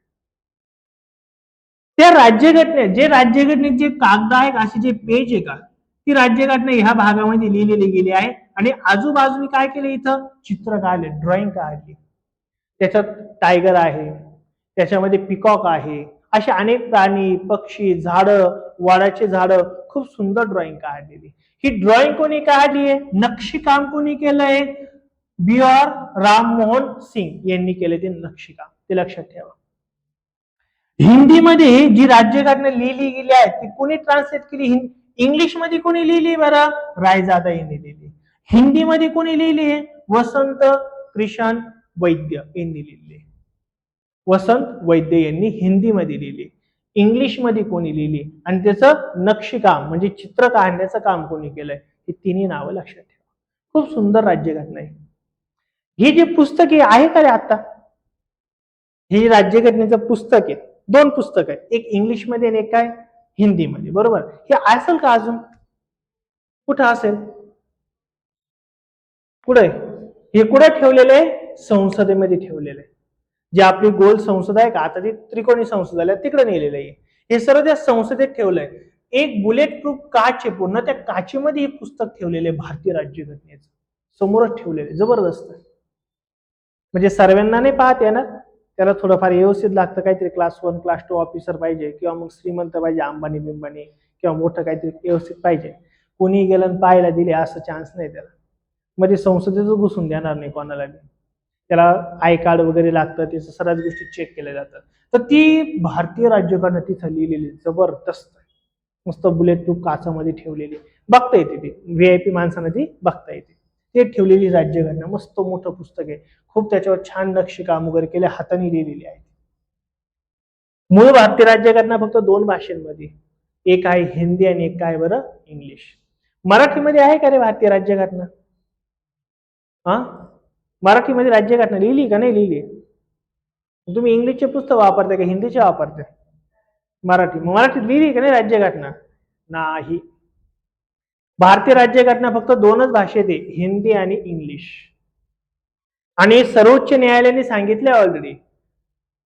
त्या राज्यघटनेत जे राज्यघटनेत जे कागद आहे, असे जे पेज आहे का, ती राज्यघटना ह्या भागामध्ये लिहिलेली गेली आहे. आणि आजूबाजूने काय केलं, इथं चित्र काढले, ड्रॉइंग काढली. त्याच्यात टायगर आहे, त्याच्यामध्ये पिकॉक आहे, असे अनेक प्राणी, पक्षी, झाडं, वडाचे झाडं, खूप सुंदर ड्रॉइंग काढलेली. ही ड्रॉइंग कोणी काढली आहे, नक्षीकाम कोणी केलंय, B.R. राममोहन सिंग यांनी केले ते नक्षीकाम, ते लक्षात ठेवा. हिंदीमध्ये जी राज्यघटना लिहिली गेली आहे ती कोणी ट्रान्सलेट केली, इंग्लिश मध्ये कोणी लिहिली बरं, रायजादा यांनी लिहिली. हिंदीमध्ये कोणी लिहिली, वसंत कृष्ण वैद्य यांनी लिहिली. वसंत वैद्य यांनी हिंदीमध्ये लिहिली. इंग्लिश मध्ये कोणी लिहिली आणि त्याचं नक्षीकाम म्हणजे चित्र काढण्याचं काम कोणी केलंय, ही तिन्ही नावं लक्षात ठेवा. खूप सुंदर राज्यघटना आहे. ही जी पुस्तक आहे का रे आता, हे राज्यघटनेचं पुस्तक आहे, 2 पुस्तक आहे, एक इंग्लिश मध्ये आणि एक काय हिंदीमध्ये, बरोबर. हे असेल का अजून कुठं असेल, कुठे, हे कुठे ठेवलेलं आहे, संसदेमध्ये ठेवलेलं आहे. जे आपली गोल संसद आहे का, आता ती त्रिकोणी संसद आहे, तिकडे नेलेलं आहे. हे सर्व त्या संसदेत ठेवलंय. एक बुलेट प्रूफ काच आहे पूर्ण, त्या काचेमध्ये हे पुस्तक ठेवलेले आहे भारतीय राज्यघटनेचं, समोरच ठेवलेले, जबरदस्त. म्हणजे सर्वांना नाही पाहत येणार, त्याला थोडंफार व्यवस्थित लागतं, काहीतरी क्लास 1 क्लास 2 ऑफिसर पाहिजे किंवा मग श्रीमंत पाहिजे, अंबानी बिंबानी किंवा मोठं काहीतरी व्यवस्थित पाहिजे. कोणी गेलं आणि पाहायला दिले असं चान्स नाही त्याला. मध्ये संसदेतच घुसून देणार नाही कोणाला बी. त्याला आय कार्ड वगैरे लागतं, त्याचं सर्वच गोष्टी चेक केल्या जातात. तर ती भारतीय राज्यघटना तिथं लिहिलेली जबरदस्त, मस्त बुलेट प्रूफ काचामध्ये ठेवलेली, बघता येते ती, व्हीआयपी माणसांना ती बघता येते. ते ठेवलेली राज्यघटना मस्त मोठं पुस्तक आहे, खूप त्याच्यावर छान नक्षीकाम वगैरे केले, हाताने लिहिलेली आहे. मूळ भारतीय राज्यघटना फक्त 2 भाषांमध्ये, एक आहे हिंदी आणि एक आहे बरं इंग्लिश. मराठीमध्ये आहे का रे भारतीय राज्यघटना? हा, मराठीमध्ये राज्यघटना लिहिली का नाही लिहिली? तुम्ही इंग्लिशचे पुस्तक वापरताय का हिंदीचे वापरताय? मराठीत लिहिली का नाही राज्यघटना? नाही. भारतीय राज्यघटना फक्त 2च भाषेत आहे, हिंदी आणि इंग्लिश. आणि सर्वोच्च न्यायालयाने सांगितले ऑलरेडी,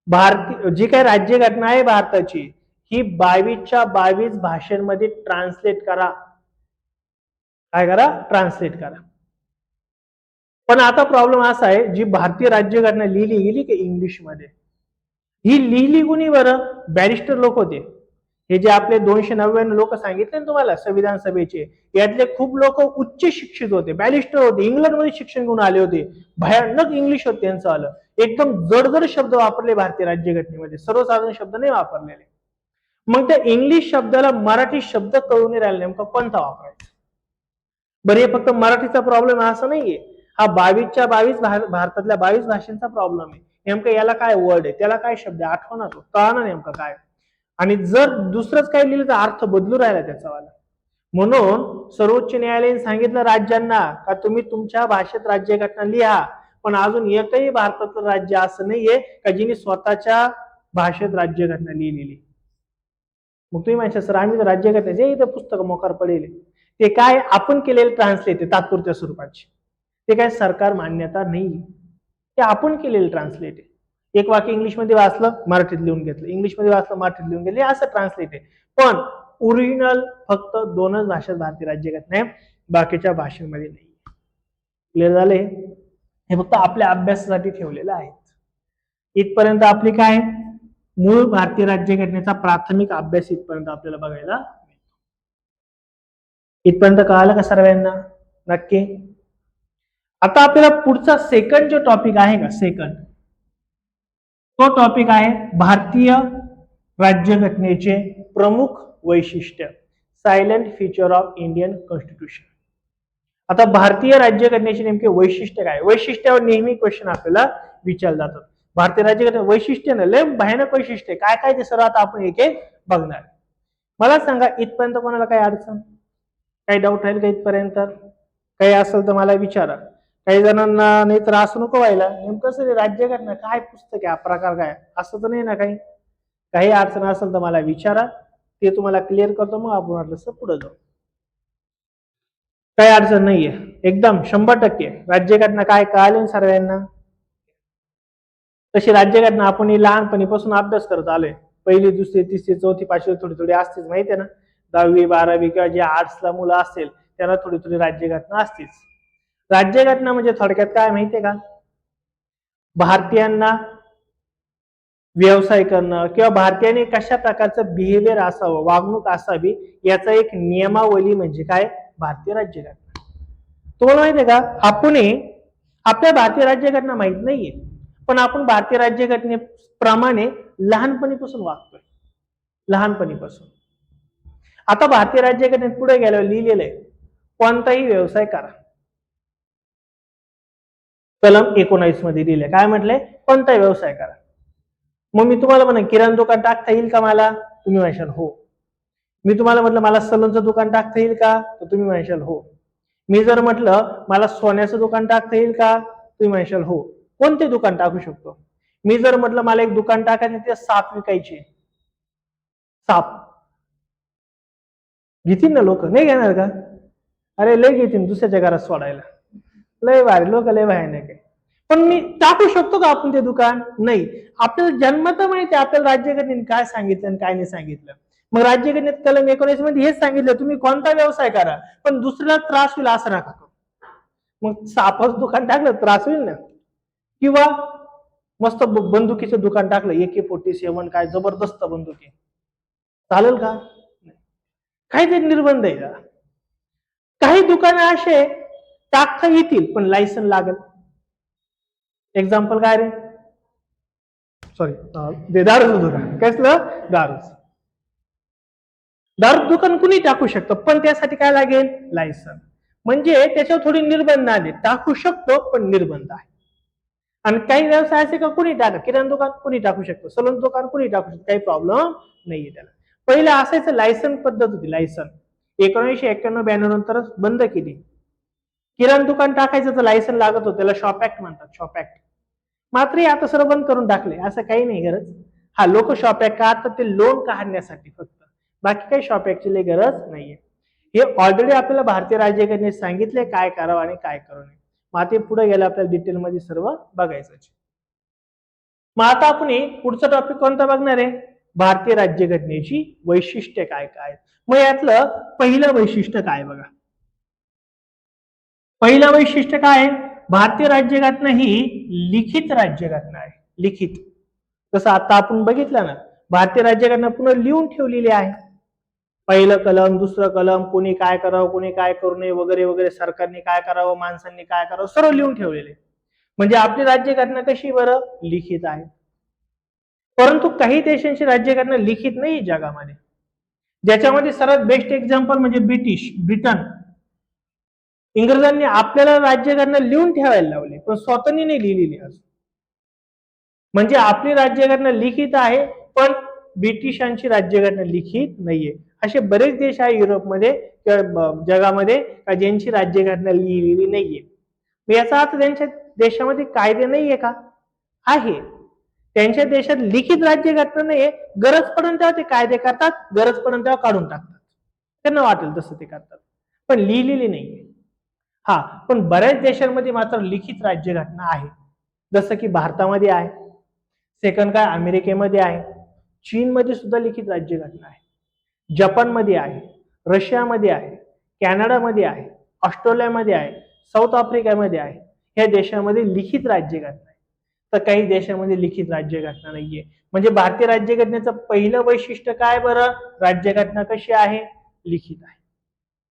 भारतीय जी काही राज्यघटना आहे भारताची, ही 22च्या 22 भाषांमध्ये ट्रान्सलेट करा. काय करा? ट्रान्सलेट करा. पण आता प्रॉब्लेम असा आहे, जी भारतीय राज्यघटना लिहिली गेली की इंग्लिशमध्ये, ही लिहिली कुणी बरं? बॅरिस्टर लोक होते. हे जे आपले 299 लोक सांगितले ना तुम्हाला संविधान सभेचे, यातले खूप लोक उच्च शिक्षित होते, बॅरिस्टर होते, इंग्लंडमध्ये शिक्षण घेऊन आले होते, भयानक इंग्लिश होते त्यांचं आलं, एकदम जड शब्द वापरले भारतीय राज्यघटनेमध्ये, सर्वसाधारण शब्द नाही वापरलेले. मग त्या इंग्लिश शब्दाला मराठी शब्द कळून नाही राहिले, नेमका कोणता वापरायचा? बरं, हे फक्त मराठीचा प्रॉब्लेम आहे असं नाहीये, हा 22च्या 22 भारतातल्या 22 भाषांचा प्रॉब्लेम आहे. नेमकं याला काय वर्ड आहे, त्याला काय शब्द आहे, आठवणार तो कळणार नेमकं काय. आणि जर दुसरंच काही लिहिलं तर अर्थ बदलू राहिला त्याचा वाला. म्हणून सर्वोच्च न्यायालयाने सांगितलं राज्यांना का तुम्ही तुमच्या भाषेत राज्यघटना लिहा, पण अजून एकही भारताचं राज्य असं नाहीये का जिने स्वतःच्या भाषेत राज्यघटना लिहिलेली. मग तुम्ही म्हणता सर आम्ही तर राज्यघटनेचे इथं पुस्तक मोकार पडेल, ते काय आपण केलेलं ट्रान्सलेट आहे तात्पुरत्या स्वरूपाची, ते काय सरकार मान्यता नाही, ते आपण केलेलं ट्रान्सलेट आहे. एक वाक्य इंग्लिशमध्ये वाचलं मराठीत लिहून घेतलं, इंग्लिशमध्ये वाचलं मराठीत लिहून घेतलं, असं ट्रान्सलेट आहे. पण ओरिजिनल फक्त 2च भाषेत भारतीय राज्यघटना आहे, बाकीच्या भाषांमध्ये नाही. क्लिअर झाले? हे फक्त आपल्या अभ्यासासाठी ठेवलेलं आहे. इथपर्यंत आपली काय मूळ भारतीय राज्यघटनेचा प्राथमिक अभ्यास इथपर्यंत आपल्याला बघायला. इथपर्यंत कळालं का सर्वांना? नक्की. आता आपल्याला पुढचा सेकंड जो टॉपिक आहे का, सेकंड तो टॉपिक आहे भारतीय राज्यघटनेचे प्रमुख वैशिष्ट्य, silent feature of Indian constitution. आता भारतीय राज्यघटनेचे नेमके वैशिष्ट्य काय? वैशिष्ट्यावर नेहमी क्वेश्चन आपल्याला विचारले जातात. भारतीय राज्यघटना वैशिष्ट्य ना लय भयानक वैशिष्ट्य काय काय ते सर्व आता आपण एक एक बघणार. मला सांगा इथपर्यंत कोणाला काही अडचण, काही डाऊट राहील का इथपर्यंत? काही असेल तर मला विचारा. काही जणांना नाही तर असं नको व्हायला, नेमकं सर राज्यघटना काय पुस्तक आहे, प्रकार काय, असं तर नाही ना काही? काही अडचण असेल तर मला विचारा, ते तुम्हाला क्लिअर करतो, मग आपण वाटलं तर पुढे जाऊ. काही अडचण नाहीये, एकदम 100% राज्यघटना काय कळाले सर्वांना? तशी राज्यघटना आपण लहानपणीपासून अभ्यास करत आलोय, पहिली दुसरी तिसरी चौथी पाचवी थोडी थोडी असतेच, माहिती आहे ना. 10वी 12वी किंवा जे आर्ट्सला मुलं असतील त्यांना थोडी थोडी राज्यघटना असतेच. राज्यघटना म्हणजे थोडक्यात काय माहितीये का, भारतीयांना व्यवसाय करणं किंवा भारतीयांनी कशा प्रकारचं बिहेवियर असावं, वागणूक असावी, याचा एक नियमावली म्हणजे काय, भारतीय राज्यघटना. तुम्हाला माहितीये का, आपण आपल्या भारतीय राज्यघटना माहित नाहीये, पण आपण भारतीय राज्यघटनेप्रमाणे लहानपणीपासून वागतोय, लहानपणीपासून. आता भारतीय राज्यघटनेत पुढे गेल्यावर लिहिलेलं आहे कोणताही व्यवसाय करा. कलम 19 मध्ये लिहिलंय, काय म्हटलंय? कोणताही व्यवसाय करा. मग मी तुम्हाला म्हणेन किराणा दुकान टाकता येईल का मला? तुम्ही म्हणशाल हो. मी तुम्हाला म्हटलं मला सलूनचं दुकान टाकता येईल का? तर तुम्ही म्हणशाल हो. मी जर म्हटलं मला सोन्याचं दुकान टाकता येईल का? तुम्ही म्हणशाल हो. कोणते दुकान टाकू शकतो? मी जर म्हटलं मला एक दुकान टाकायचं ते साप विकायचे, साप घेतील ना लोक, नाही घेणार का? अरे लय घेतील दुसऱ्याच्या घरात सोडायला, लय भारी लोक, लय भयानक आहे. पण मी टाकू शकतो का आपण ते दुकान? नाही. आपल्याला जन्मत माहिती आपल्याला राज्यघटनेने काय सांगितलं आणि काय नाही सांगितलं. मग राज्यघटनेत कलम 19 मध्ये हेच सांगितलं तुम्ही कोणता व्यवसाय करा, पण दुसऱ्याला त्रास होईल असं नका करू. मग सापाचं दुकान टाकलं त्रास होईल ना. किंवा मस्त बंदुकीचं दुकान टाकलं, AK-47 काय जबरदस्त बंदूक आहे, चालेल का? काहीतरी निर्बंध आहे का? काही दुकानं असे टाकता येतील पण लायसन लागेल. एक्झाम्पल काय रे? सॉरी, दारूचं दुकान. कसलं? दारू दुकान कुणी टाकू शकतं, पण त्यासाठी काय लागेल? लायसन. म्हणजे त्याच्यावर थोडी निर्बंध आले, टाकू शकतो पण निर्बंध आहे. आणि काही व्यवसाय असे का कुणी टाका, किराणा दुकान कुणी टाकू शकतो, सलून दुकान कुणी टाकू शकतो, काही प्रॉब्लेम नाहीये त्याला. पहिलं असायचं लायसन पद्धत होती, लायसन 1991-92 नंतरच बंद केली. किराणा दुकान टाकायचं तर लायसन लागत होतं, त्याला शॉप ऍक्ट म्हणतात, शॉप ऍक्ट. मात्र आता सर्व बंद करून टाकले, असं काही नाही गरज. हा, लोक शॉप ऍक्ट का, तर ते लोन काढण्यासाठी फक्त, बाकी काही शॉप ऍक्टची गरज नाहीये. हे ऑलरेडी आपल्याला भारतीय राज्यघटनेने सांगितले काय करावं आणि काय करू नये. मग आता पुढे गेलं आपल्याला डिटेलमध्ये सर्व बघायचं. मग आता आपण पुढचा टॉपिक कोणता बघणार आहे? भारतीय राज्यघटनेची वैशिष्ट्ये काय काय. मग यातलं पहिलं वैशिष्ट्य काय बघा. पहिलं वैशिष्ट्य काय? भारतीय राज्यघटना ही लिखित राज्यघटना आहे. लिखित, जसं आता आपण बघितलं ना, भारतीय राज्यघटना पुन्हा लिहून ठेवलेली आहे. पहिलं कलम, दुसरं कलम, कोणी काय करावं, कोणी काय करू नये वगैरे वगैरे, सरकारने काय करावं, माणसांनी काय करावं, सर्व लिहून ठेवलेले. म्हणजे आपली राज्यघटना कशी बरं? लिखित आहे. परंतु काही देशांची राज्यघटना लिखित नाही जगामध्ये. ज्याच्यामध्ये सर्वात बेस्ट एक्झाम्पल म्हणजे ब्रिटन. इंग्रजांनी आपल्याला राज्यघटना लिहून ठेवायला लावली, पण स्वतःनी नाही लिहिलेली आज. म्हणजे आपली राज्यघटना लिखित आहे, पण ब्रिटिशांची राज्यघटना लिखित नाहीये. असे बरेच देश आहे युरोपमध्ये किंवा जगामध्ये ज्यांची राज्यघटना लिहिलेली नाहीये. याचा अर्थ त्यांच्या देशामध्ये कायदे नाहीये का? आहे. त्यांच्या देशात लिखित राज्यघटना नाहीये, गरज पडून तेव्हा ते कायदे करतात, गरज पडून तेव्हा काढून टाकतात, त्यांना वाटेल तसं ते करतात, पण लिहिलेली नाहीये. हा, पण बऱ्याच देशांमध्ये मात्र लिखित राज्यघटना आहे. जसं की भारतामध्ये आहे, सेकंड काय अमेरिकेमध्ये आहे, चीनमध्ये सुद्धा लिखित राज्यघटना आहे, जपानमध्ये आहे, रशियामध्ये आहे, कॅनडामध्ये आहे, ऑस्ट्रेलियामध्ये आहे, साऊथ आफ्रिकेमध्ये आहे. या देशामध्ये लिखित राज्यघटना आहे, तर काही देशामध्ये लिखित राज्यघटना नाहीये. म्हणजे भारतीय राज्यघटनेचं पहिलं वैशिष्ट्य काय बरं? राज्यघटना कशी आहे? लिखित आहे.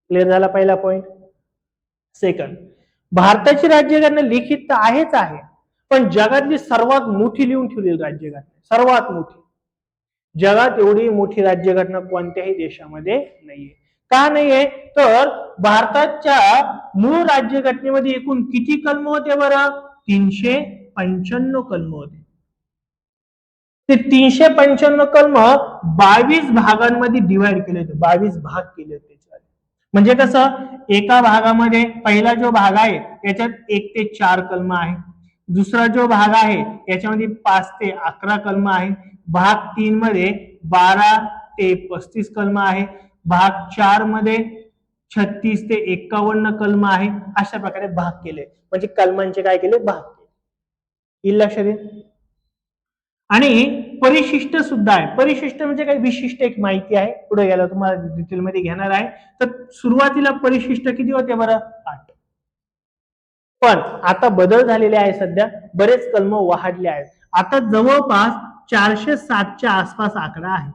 क्लिअर झाला पहिला पॉइंट. सेकंड, भारताची राज्यघटना लिखित तर आहेच आहे, पण जगातली सर्वात मोठी लिहून ठेवलेली राज्यघटना, सर्वात मोठी. जगात एवढी मोठी राज्यघटना कोणत्याही देशामध्ये नाहीये. का नाहीये? तर भारताच्या मूळ राज्यघटनेमध्ये एकूण किती कलम होते बरं? 395 कलम होते. ते 395 कलम 22 भागांमध्ये डिवाइड केले होते, 22 भाग केले होते. म्हणजे कसं, एका भागामध्ये पहिला जो भाग आहे त्याच्यात 1 ते 4 कलम आहे, दुसरा जो भाग आहे याच्यामध्ये 5 ते 11 कलम आहे, भाग 3 मध्ये 12 ते 35 कलम आहे, भाग 4 मध्ये 36 ते 51 कलम आहे. अशा प्रकारे भाग केले, म्हणजे कलमांचे काय केले? भाग केले. लक्षात येईल. आणि परिशिष्ट सुद्धा आहे. परिशिष्ट म्हणजे काही विशिष्ट एक माहिती आहे, पुढे गेला तुम्हाला डिटेलमध्ये घेणार आहे. तर सुरुवातीला परिशिष्ट किती होते बरं? 8. पण आता बदल झालेले आहे, सध्या बरेच कलम वाढले आहेत. आता जवळपास 407च्या आसपास आकडा आहे.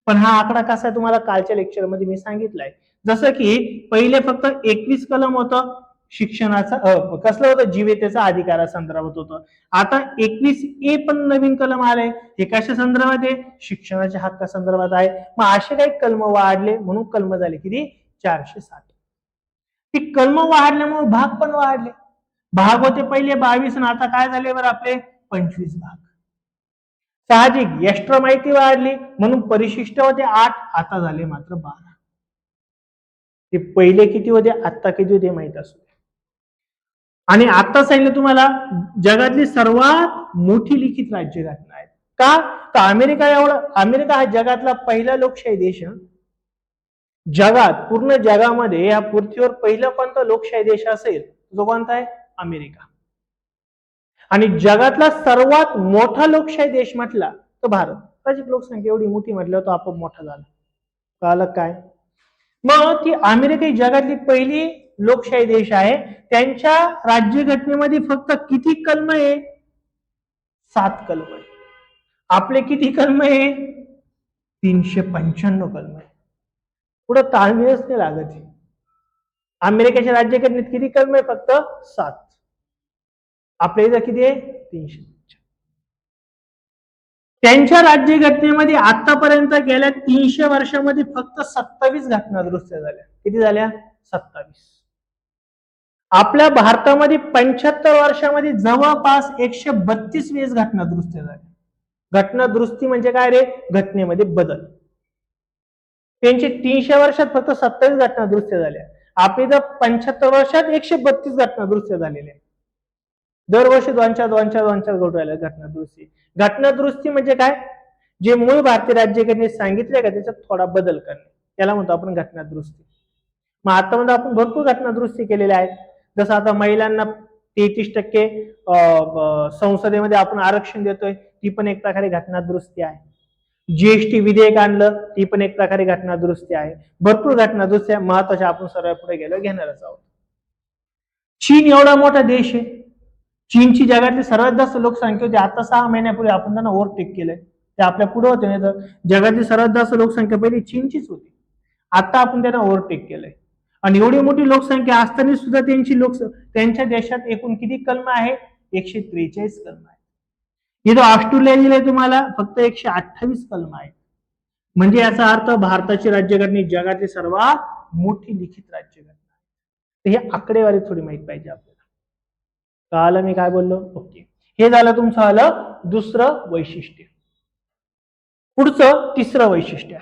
पण हा आकडा कसा आहे तुम्हाला कालच्या लेक्चरमध्ये मी सांगितलंय. जसं की पहिले फक्त 21 कलम होतं शिक्षणाचा, कसलं होतं? जीवितेचा अधिकारासंदर्भात होतं. आता 21A पण नवीन कलम आले. हे कशा संदर्भात आहे? शिक्षणाच्या हक्का संदर्भात आहे. मग असे काही कलम वाढले, म्हणून कलम झाले किती? 407. ती कलम वाढल्यामुळे भाग पण वाढले. भाग होते पहिले 22 आणि आता काय झाले बरं आपले? 25 भाग. साहजिक एक्स्ट्रा माहिती वाढली, म्हणून परिशिष्ट होते 8, आता झाले मात्र 12. ते पहिले किती होते, आता किती होते माहित असू. आणि आता सांगितलं तुम्हाला, जगातली सर्वात मोठी लिखित राज्यघटना आहे. का? तर अमेरिका हा जगातला पहिला लोकशाही देश. जगात, पूर्ण जगामध्ये या पृथ्वीवर पहिला कोणता लोकशाही देश असेल तो कोणता आहे? अमेरिका. आणि जगातला सर्वात मोठा लोकशाही देश म्हटला तर भारत. त्याची लोकसंख्या एवढी मोठी म्हटल्यावर तो आपोआप मोठा झाला. कळलं काय? मग ती अमेरिका ही जगातली पहिली लोकशाही देश आहे. त्यांच्या राज्यघटनेमध्ये फक्त किती कलम आहे? 7 कलम आहे. आपले किती कलम आहे? 395 कलम आहे. पुढं ताळमेळच नाही लागत. अमेरिकेच्या राज्यघटनेत किती कलम आहे? फक्त 7. आपल्या इथं किती आहे? 300. त्यांच्या राज्यघटनेमध्ये आतापर्यंत गेल्या 300 वर्षामध्ये फक्त 27 घटना दुरुस्त्या झाल्या. किती झाल्या? 27. आपल्या भारतामध्ये 75 वर्षामध्ये जवळपास 132 वेळेस घटना दुरुस्त्या झाल्या. घटना दुरुस्ती म्हणजे काय रे? घटनेमध्ये बदल. त्यांचे 300 वर्षात फक्त 27 घटना दुरुस्त्या झाल्या. आपल्या इथं 75 वर्षात 132 घटना दुरुस्त्या झालेल्या. दरवर्षी दोनच्या घडू राहिल्या घटना दुरुस्ती. घटना दुरुस्ती म्हणजे काय? जे मूळ भारतीय राज्यघटनेत सांगितले का त्याच्यात थोडा बदल करणे, त्याला म्हणतो आपण घटना दुरुस्ती. मग आतापर्यंत आपण भरपूर घटना दुरुस्ती केलेल्या आहेत. जसं आता महिलांना 33% संसदेमध्ये आपण आरक्षण देतोय, ती पण एक प्रकारे घटना दुरुस्ती आहे. जीएसटी विधेयक आणलं, ती पण एक प्रकारे घटना दुरुस्ती आहे. भरपूर घटना दुरुस्त्या महत्वाच्या आपण सर्व पुढे गेलो घेणारच आहोत. चीन एवढा मोठा देश आहे. चीनची जगातली सर्वात जास्त लोकसंख्या होती. आता 6 महिन्यापूर्वी आपण त्यांना ओव्हरटेक केलंय. ते आपल्या पुढे होते, नाही तर जगातली सर्वात जास्त लोकसंख्या पहिली चीनचीच होती. आता आपण त्यांना ओव्हरटेक केलंय. आणि एवढी मोठी लोकसंख्या असताना सुद्धा त्यांच्या देशात एकूण किती कलम आहे? 143 कलम आहे. इथं ऑस्ट्रेलिया दिलंय तुम्हाला फक्त 128 कलम आहे. म्हणजे याचा अर्थ भारताची राज्यघटना जगातली सर्वात मोठी लिखित राज्यघटना. तर हे आकडेवारी थोडी माहित पाहिजे आपल्याला. कळालं मी काय बोललो? ओके. हे झालं तुमचं आलं दुसरं वैशिष्ट्य. पुढचं तिसरं वैशिष्ट्य.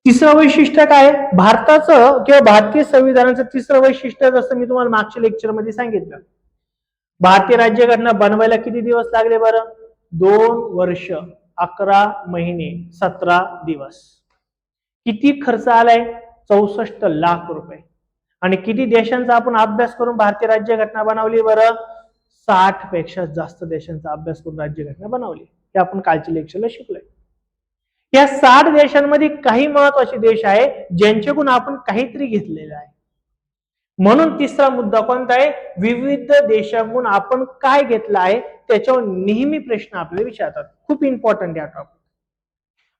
तिसरं वैशिष्ट्य काय? भारताचं किंवा भारतीय संविधानाचं तिसरं वैशिष्ट्य जसं मी तुम्हाला मागच्या लेक्चरमध्ये सांगितलं. भारतीय राज्यघटना बनवायला किती दिवस लागले बरं? 2 वर्ष 11 महिने 17 दिवस. किती खर्च आलाय? 64 लाख रुपये. आणि किती देशांचा आपण अभ्यास करून भारतीय राज्यघटना बनवली बरं? 60 पेक्षा जास्त देशांचा अभ्यास करून राज्यघटना बनवली. हे आपण कालच्या लेक्चरला शिकलोय. या 60 देशांमध्ये काही महत्वाचे देश आहे ज्यांच्याकडून आपण काहीतरी घेतलेलं आहे. म्हणून तिसरा मुद्दा कोणता आहे? विविध देशांकडून आपण काय घेतलं आहे त्याच्यावर नेहमी प्रश्न आपल्याला विचारतात. खूप इम्पॉर्टंट आहे टॉपिक.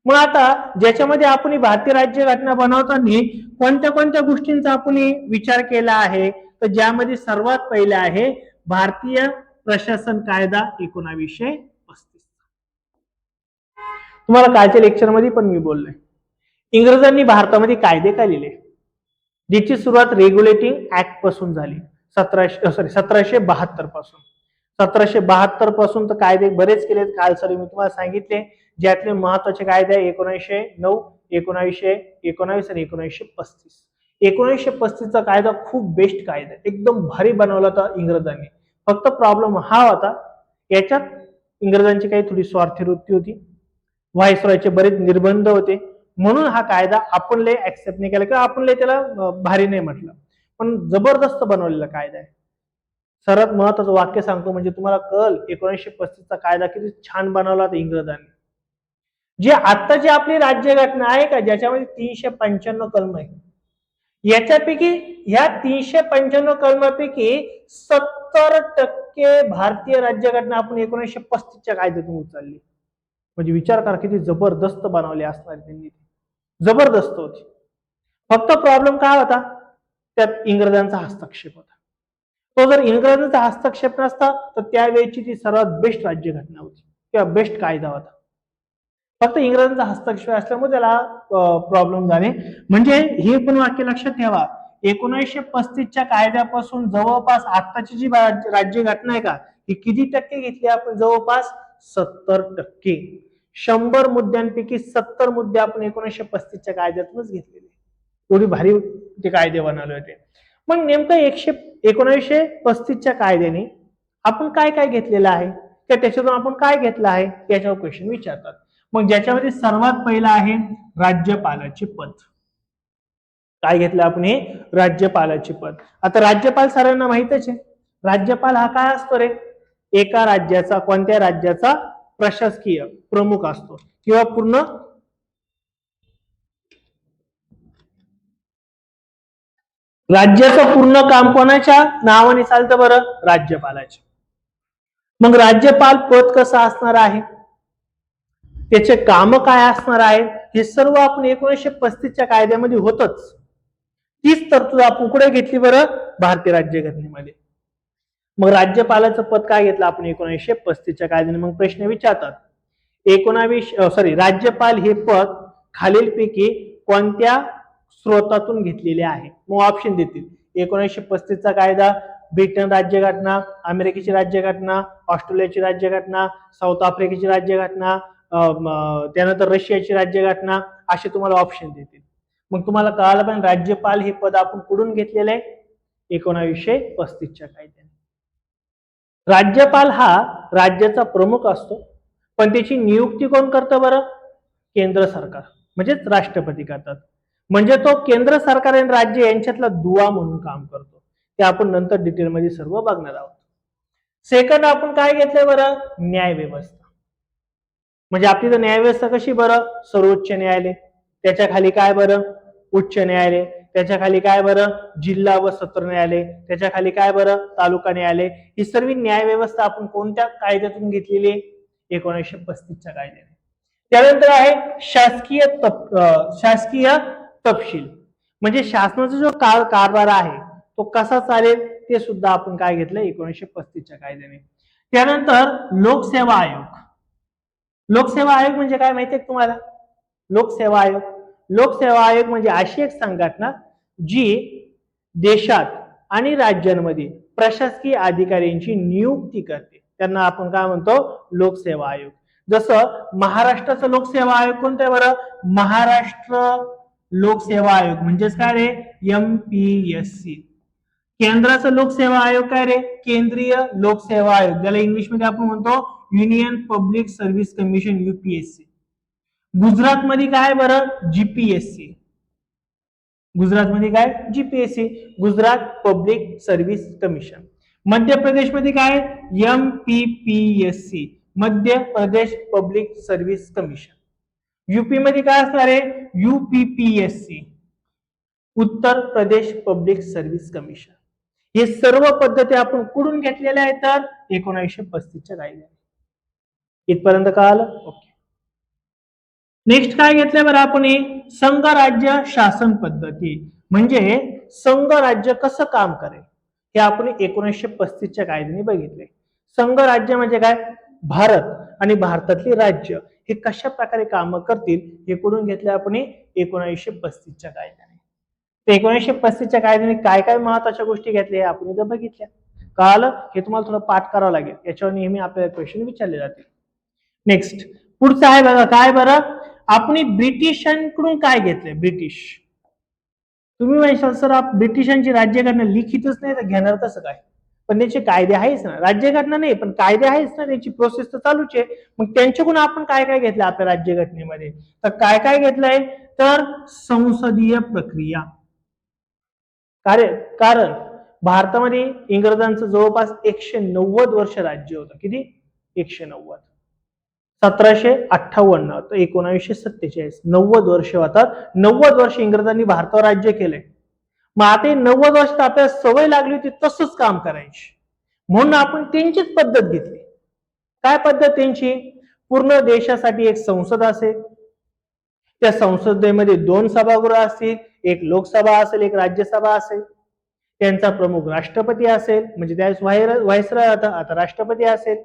मग आता ज्याच्यामध्ये आपण भारतीय राज्यघटना बनवताना कोणत्या कोणत्या गोष्टींचा आपण विचार केला आहे, तर ज्यामध्ये सर्वात पहिला आहे भारतीय प्रशासन कायदा 1935. तुम्हाला कालच्या लेक्चरमध्ये पण मी बोललोय. इंग्रजांनी भारतामध्ये कायदे काय लिहिले? ज्याची सुरुवात रेग्युलेटिंग ऍक्ट पासून झाली 1772 पासून. 1772 पासून तर कायदे बरेच केलेत. काल सर मी तुम्हाला सांगितले. ज्यातले महत्वाचे कायदे 1909, 1919 आणि 1935. 1935 चा कायदा खूप बेस्ट कायदा, एकदम भारी बनवला होता इंग्रजांनी. फक्त प्रॉब्लेम हा होता, याच्यात इंग्रजांची काही थोडी स्वार्थी वृत्ती होती. व्हायसरॉयचे बरेच निर्बंध होते. म्हणून हा कायदा आपण लय ऍक्सेप्ट नाही केला किंवा आपण लय त्याला भारी नाही म्हटलं. पण जबरदस्त बनवलेला कायदा आहे. सर्वात महत्वाचं वाक्य सांगतो म्हणजे तुम्हाला कळल 1935 चा कायदा किती छान बनवला होता इंग्रजांनी. जे आत्ताची आपली राज्यघटना आहे का, ज्याच्यामध्ये 395 कलम आहे, याच्यापैकी ह्या 395 कलमापैकी 70% भारतीय राज्यघटना आपण 1935 च्या कायद्यातून उचलली. म्हणजे विचार करा किती जबरदस्त बनवले असणार त्यांनी. जबरदस्त होती. फक्त प्रॉब्लेम काय होता? त्यात इंग्रजांचा हस्तक्षेप होता. तो जर इंग्रजांचा हस्तक्षेप नसता तर त्यावेळेची ती सर्वात बेस्ट राज्यघटना होती किंवा बेस्ट कायदा होता. फक्त इंग्रजांचा हस्तक्षेप असल्यामुळे त्याला प्रॉब्लेम झाले. म्हणजे हे पण वाक्य लक्षात ठेवा, 1935 च्या कायद्यापासून जवळपास आताची जी राज्यघटना आहे का, ही किती टक्के घेतली आपण? जवळपास 70%. 100 मुद्द्यांपैकी 70 मुद्दे आपण 1935 च्या कायद्यातूनच घेतलेले. एवढी भारी ते कायदे बनवले होते. मग नेमकं 1935 च्या कायद्याने आपण काय काय घेतलेलं आहे, त्याच्यातून आपण काय घेतलं आहे याच्यावर क्वेश्चन विचारतात. मग ज्याच्यामध्ये सर्वात पहिला आहे राज्यपालाचे पद. काय घेतलं आपण? हे राज्यपालाचे पद. आता राज्यपाल सर्वांना माहितच आहे. राज्यपाल हा काय असतो रे? एका राज्याचा, कोणत्या राज्याचा प्रशासकीय प्रमुख असतो किंवा पूर्ण राज्याचं पूर्ण काम कोणाच्या नावाने चालतं बरं? राज्यपालाच्या. मग राज्यपाल पद कसं असणार आहे, त्याचे काम काय असणार आहे, हे सर्व आपण 1935च्या कायद्यामध्ये होतच. तीच तरतूद आपण कुठे घेतली बरं? भारतीय राज्यघटनेमध्ये. मग राज्यपालाचं पद काय घेतलं आपण 1935च्या कायद्याने? मग प्रश्न विचारतात, राज्यपाल हे पद खालीलपैकी कोणत्या स्रोतातून घेतलेले आहे? मग ऑप्शन देतील. 1935चा कायदा, ब्रिटन राज्यघटना, अमेरिकेची राज्यघटना, ऑस्ट्रेलियाची राज्यघटना, साऊथ आफ्रिकेची राज्यघटना, त्यानंतर रशियाची राज्यघटना, असे तुम्हाला ऑप्शन देतील. मग तुम्हाला कळालं पण राज्यपाल हे पद आपण कुठून घेतलेलं आहे? 1935च्या कायद्याने. राज्यपाल हा राज्याचा प्रमुख असतो, पण त्याची नियुक्ती कोण करतं बरं? केंद्र सरकार, म्हणजेच राष्ट्रपती करतात. म्हणजे तो केंद्र सरकार आणि राज्य यांच्यातला दुवा म्हणून काम करतो. ते आपण नंतर डिटेलमध्ये सर्व बघणार आहोत. सेकंड आपण काय घेतलंय बरं? न्याय व्यवस्था. म्हणजे आपली तर न्यायव्यवस्था कशी बरं? सर्वोच्च न्यायालय, त्याच्या खाली काय बरं? उच्च न्यायालय, त्याच्या खाली काय बरं? जिल्हा व सत्र न्यायालय, त्याच्या खाली काय बरं? तालुका न्यायालय. ही सर्व न्याय व्यवस्था आपण कोणत्या कायद्यातून घेतलेली? 1935च्या कायद्याने. त्यानंतर आहे शासकीय तपशील, म्हणजे शासनाचा जो कारभार आहे तो कसा चालेल ते सुद्धा आपण काय घेतलं? 1935च्या कायद्याने. त्यानंतर लोकसेवा आयोग. लोकसेवा आयोग म्हणजे काय माहितीये तुम्हाला? लोकसेवा आयोग म्हणजे अशी एक संघटना जी देशात आणि राज्यांमध्ये प्रशासकीय अधिकाऱ्यांची नियुक्ती करते. त्यांना आपण काय म्हणतो? लोकसेवा आयोग. जसं महाराष्ट्राचा लोकसेवा आयोग कोणता आहे बरं? महाराष्ट्र लोकसेवा आयोग म्हणजेच काय रे? MPSC. केंद्राचा लोकसेवा आयोग काय रे? केंद्रीय लोकसेवा आयोग, ज्याला इंग्लिशमध्ये आपण म्हणतो union public service commission, UPSC. Gujarat मध्ये काय बरं? GPSC. गुजरातमध्ये काय? GPSC, Gujarat public service commission. Madhya Pradesh मध्ये काय? MPPSC, Madhya Pradesh public service commission. UP मध्ये काय असणार आहे? UPPSC, Uttar Pradesh public service commission. हे सर्व पद्धती आपण कुठून घेतलेल्या आहेत? तर 1935च्या कायद्याने. इथपर्यंत कळालं? ओके. नेक्स्ट काय घेतलंय बरं आपण? संघ राज्य शासन पद्धती, म्हणजे संघ राज्य कसं काम करेल हे आपण 1935च्या कायद्याने बघितले. संघ राज्य म्हणजे काय? भारत आणि भारतातली राज्य हे कशा प्रकारे काम करतील हे कुठून घेतले आपण? 1935च्या कायद्याने. 1935च्या कायद्याने काय काय महत्वाच्या गोष्टी घेतल्या आपण इथं बघितल्या. कळालं? हे तुम्हाला थोडं पाठ करावं लागेल, याच्यावर नेहमी आपल्याला क्वेश्चन विचारले जातील. नेक्स्ट पुढचं आहे बघा, काय बरं? आपण ब्रिटिशांकडून काय घेतलंय? ब्रिटिश. तुम्ही म्हणशाल सर ब्रिटिशांची राज्यघटना लिखितच नाही तर घेणार कसं काय? पण त्याचे कायदे आहेच ना. राज्यघटना नाही पण कायदे आहेच ना, त्याची प्रोसेस तर चालूच आहे. मग त्यांच्याकडून आपण काय काय घेतलं आपल्या राज्यघटनेमध्ये? तर काय काय घेतलंय? तर संसदीय प्रक्रिया. कारण भारतामध्ये इंग्रजांचं जवळपास 190 वर्ष राज्य होतं. किती? 190. 1758 तर 1947, 90 वर्ष होतात. 90 वर्ष इंग्रजांनी भारतावर राज्य केलंय. मग आता 90 वर्षात आपल्याला सवय लागली होती तसंच काम करायची, म्हणून आपण त्यांचीच पद्धत घेतली. काय पद्धत त्यांची? पूर्ण देशासाठी एक संसद असेल, त्या संसदेमध्ये 2 सभागृह असतील, एक लोकसभा असेल, एक राज्यसभा असेल. त्यांचा प्रमुख राष्ट्रपती असेल, म्हणजे त्यावेळेस व्हाईसरॉय होता, आता राष्ट्रपती असेल.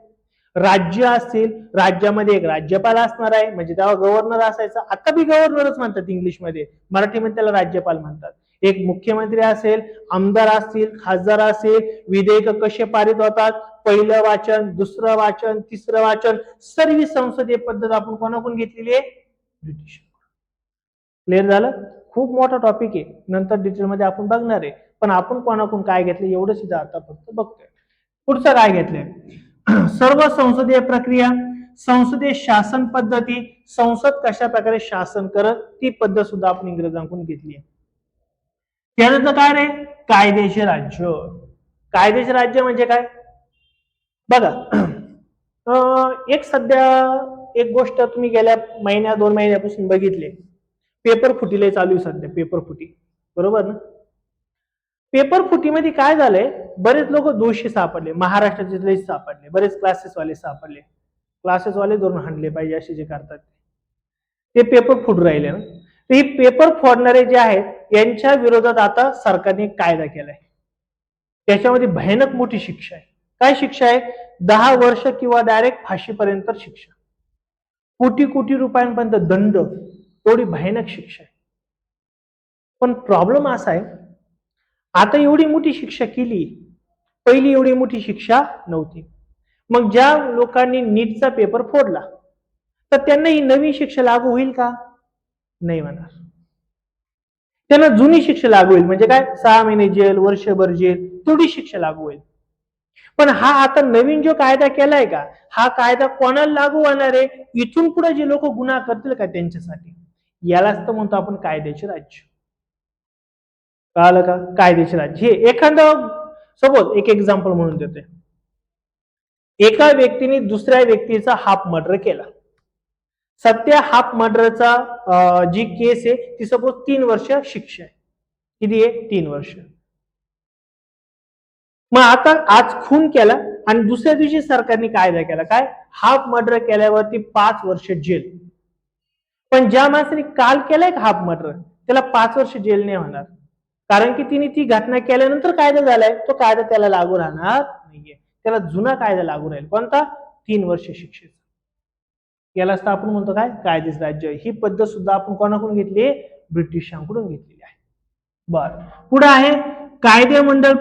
राज्य असतील, राज्यामध्ये एक राज्यपाल असणार आहे, म्हणजे तेव्हा गव्हर्नर असायचा, आता बी गव्हर्नरच म्हणतात इंग्लिशमध्ये, मराठीमध्ये त्याला राज्यपाल म्हणतात. एक मुख्यमंत्री असेल, आमदार असतील, खासदार असेल, विधेयक कसे पारित होतात, पहिलं वाचन, दुसरं वाचन, तिसरं वाचन, सर्व संसदीय पद्धत आपण कोणाकडून घेतलेली आहे? ब्रिटिश. क्लिअर झालं? खूप मोठा टॉपिक आहे, नंतर डिटेलमध्ये आपण बघणार आहे, पण आपण कोणाकडून काय घेतलं एवढंच इथं आता फक्त बघतोय. पुढचं काय घेतलंय? सर्व संसदीय प्रक्रिया, संसदीय शासन पद्धती, संसद कशा प्रकारे शासन करत ती पद्धत सुद्धा आपण इंग्रजांकडून घेतली आहे. त्यानंतर काय रे? कायदेशीर राज्य. कायदेशीर राज्य म्हणजे काय बघा, एक गोष्ट तुम्ही गेल्या 1-2 महिन्यापासून बघितली, पेपर फुटीला चालू आहे सध्या, पेपर फुटी, बरोबर ना? पेपर फुटीमध्ये काय झालंय, बरेच लोक दोषी सापडले, महाराष्ट्राचे सापडले, बरेच क्लासेसवाले सापडले, क्लासेसवाले धरून हाणले पाहिजे असे जे करतात ते पेपर फुट राहिले ना. तर ही पेपर फोडणारे जे आहेत यांच्या विरोधात आता सरकारने कायदा केलाय. त्याच्यामध्ये भयानक मोठी शिक्षा आहे. काय शिक्षा आहे? 10 वर्ष किंवा डायरेक्ट फाशीपर्यंत शिक्षा, कोटी कोटी रुपयांपर्यंत दंड, एवढी भयानक शिक्षा आहे. पण प्रॉब्लेम असा आहे, आता एवढी मोठी शिक्षा केली, पहिली एवढी मोठी शिक्षा नव्हती. मग ज्या लोकांनी नीटचा पेपर फोडला तर त्यांना ही नवीन शिक्षा लागू होईल का? नाही होणार. त्यांना जुनी शिक्षा लागू होईल. म्हणजे काय? 6 महिने जेल, वर्षभर जेल, तेवढी शिक्षा लागू होईल. पण हा आता नवीन जो कायदा केलाय का, हा कायदा कोणाला लागू होणार आहे? इथून पुढे जे लोक गुन्हा करतील का त्यांच्यासाठी. यालाच तर म्हणतो आपण कायद्याचे राज्य. कळालं का? कायद्याचे राज्य. हे एखादं सपोज एक एक्झाम्पल म्हणून देतोय, एका व्यक्तीने दुसऱ्या व्यक्तीचा हाफ मर्डर केला. सध्या हाफ मर्डरचा जी केस आहे ती सपोज 3 वर्ष शिक्षा आहे. किती आहे? 3 वर्ष. मग आता आज खून केला आणि दुसऱ्या दिवशी सरकारने कायदा केला, काय? हाफ मर्डर केल्यावरती 5 वर्ष जेल. पण ज्या माणसाने काल केलाय हाफ मर्डर त्याला 5 वर्ष जेल नाही होणार, कारण की तिने ती घटना केल्यानंतर कायदा झालाय, तो कायदा त्याला लागू राहणार नाहीये. त्याला जुना कायदा लागू राहील. कोणता? 3 वर्ष शिक्षेचा. यालाच तर आपण म्हणतो काय? कायदेच राज्य. ही पद्धत सुद्धा आपण कोणाकडून घेतली? ब्रिटिशांकडून घेतलेली आहे. बर, पुढे आहे कायदेमंडळ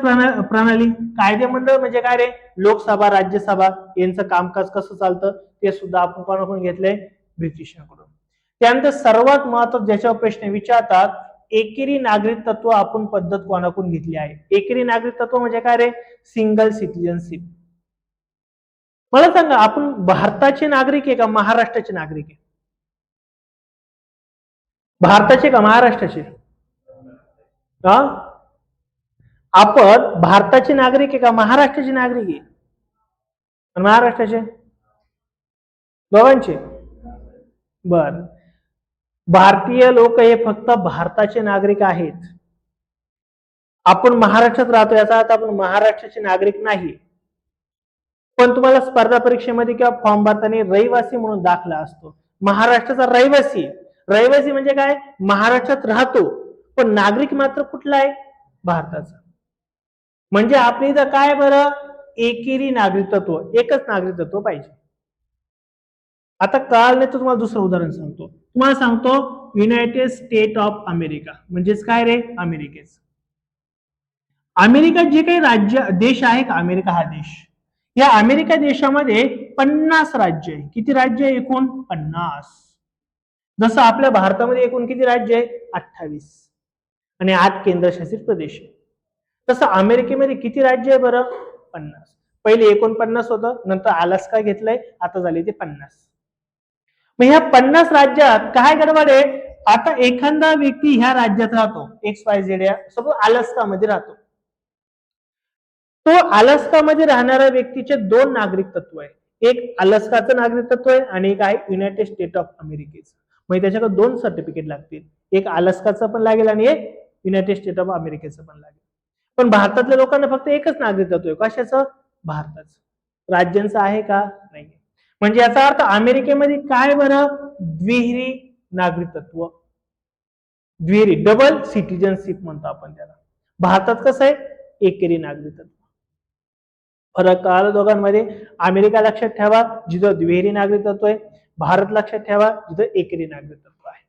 प्रणाली. कायदेमंडळ म्हणजे काय रे? लोकसभा, राज्यसभा यांचं कामकाज कसं चालतं ते सुद्धा आपण कोणाकडून घेतलंय? ब्रिटिशांकडून. त्यानंतर सर्वात महत्त्वाचा ज्याच्यावर प्रश्न विचारतात, एकेरी नागरिकत्व आपण पद्धत कोणाकडून घेतली आहे? एकेरी नागरिकत्व म्हणजे काय रे? Single citizenship. मला सांगा, आपण भारताचे नागरिक आहे का महाराष्ट्राचे नागरिक आहे? भारताचे का महाराष्ट्राचे? हा, आपण भारताचे नागरिक आहे का महाराष्ट्राचे नागरिक आहे? महाराष्ट्राचे दोघांचे. बर, भारतीय लोक हे फक्त भारताचे नागरिक आहेत. आपण महाराष्ट्रात राहतो याचा अर्थ आपण महाराष्ट्राचे नागरिक नाही. पण तुम्हाला स्पर्धा परीक्षेमध्ये किंवा फॉर्म भरताना रहिवासी म्हणून दाखला असतो. महाराष्ट्राचा रहिवासी. रहिवासी म्हणजे काय? महाराष्ट्रात राहतो पण नागरिक मात्र कुठला आहे? भारताचा. म्हणजे आपल्या इथं काय बरं? एकेरी नागरिकत्व, एकच नागरिकत्व पाहिजे. आता कळालं नाही तर तुम्हाला दुसरं उदाहरण सांगतो. तुम्हाला सांगतो युनायटेड स्टेट ऑफ अमेरिका म्हणजेच काय रे? अमेरिकेच. अमेरिका जे काही राज्य देश आहे का, अमेरिका हा देश, या अमेरिका देशामध्ये 50 राज्य आहे. किती राज्य आहे? एकूण 50. जसं आपल्या भारतामध्ये एकूण किती राज्य आहे? 28 आणि 8 केंद्रशासित प्रदेश आहे. तसं अमेरिकेमध्ये किती राज्य आहे बरं? 50. पहिले 49 होतं, नंतर अलास्का घेतलंय, आता झाले ते 50. मग ह्या 50 राज्यात काय गडबड आहे? आता एखादा व्यक्ती ह्या राज्यात राहतो, XYZ या सपोज अलास्का मध्ये राहतो. तो अलास्कामध्ये राहणाऱ्या व्यक्तीचे 2 नागरिकत्व आहे. एक अलास्काचं नागरिकत्व आहे आणि एक आहे युनायटेड स्टेट ऑफ अमेरिकेचं. म्हणजे त्याच्याकडे 2 सर्टिफिकेट लागतील. एक अलास्काचं पण लागेल आणि एक युनायटेड स्टेट ऑफ अमेरिकेचं पण लागेल. पण भारतातल्या लोकांना फक्त एकच नागरिकत्व आहे. कशाचं? भारताचं. राज्यांचं आहे का? नाही. म्हणजे याचा अर्थ अमेरिकेमध्ये काय बरं? द्विहिरी नागरिकत्व, द्विहिरी डबल सिटीजनशिप म्हणतो आपण त्याला. भारतात कसं आहे? एकेरी नागरिकत्व. फरक कळाला दोघांमध्ये? अमेरिका लक्षात ठेवा जिथं द्विहिरी नागरिकत्व आहे, भारत लक्षात ठेवा जिथं एकेरी नागरिकत्व आहे.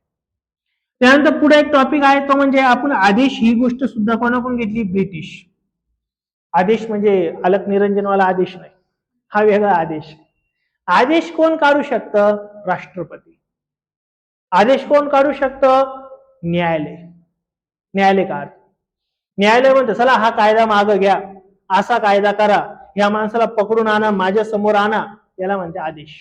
त्यानंतर पुढे एक टॉपिक आहे तो म्हणजे आपण आदेश. ही गोष्ट सुद्धा कोणाकडून घेतली? ब्रिटिश. आदेश म्हणजे अलक निरंजनवाला आदेश नाही, हा वेगळा आदेश. आदेश कोण काढू शकतं? राष्ट्रपती. आदेश कोण काढू शकतं? न्यायालय. न्यायालय काढ. न्यायालय म्हणतं चला हा कायदा मागं घ्या, असा कायदा करा, या माणसाला पकडून आणा, माझ्या समोर आणा, याला म्हणते आदेश.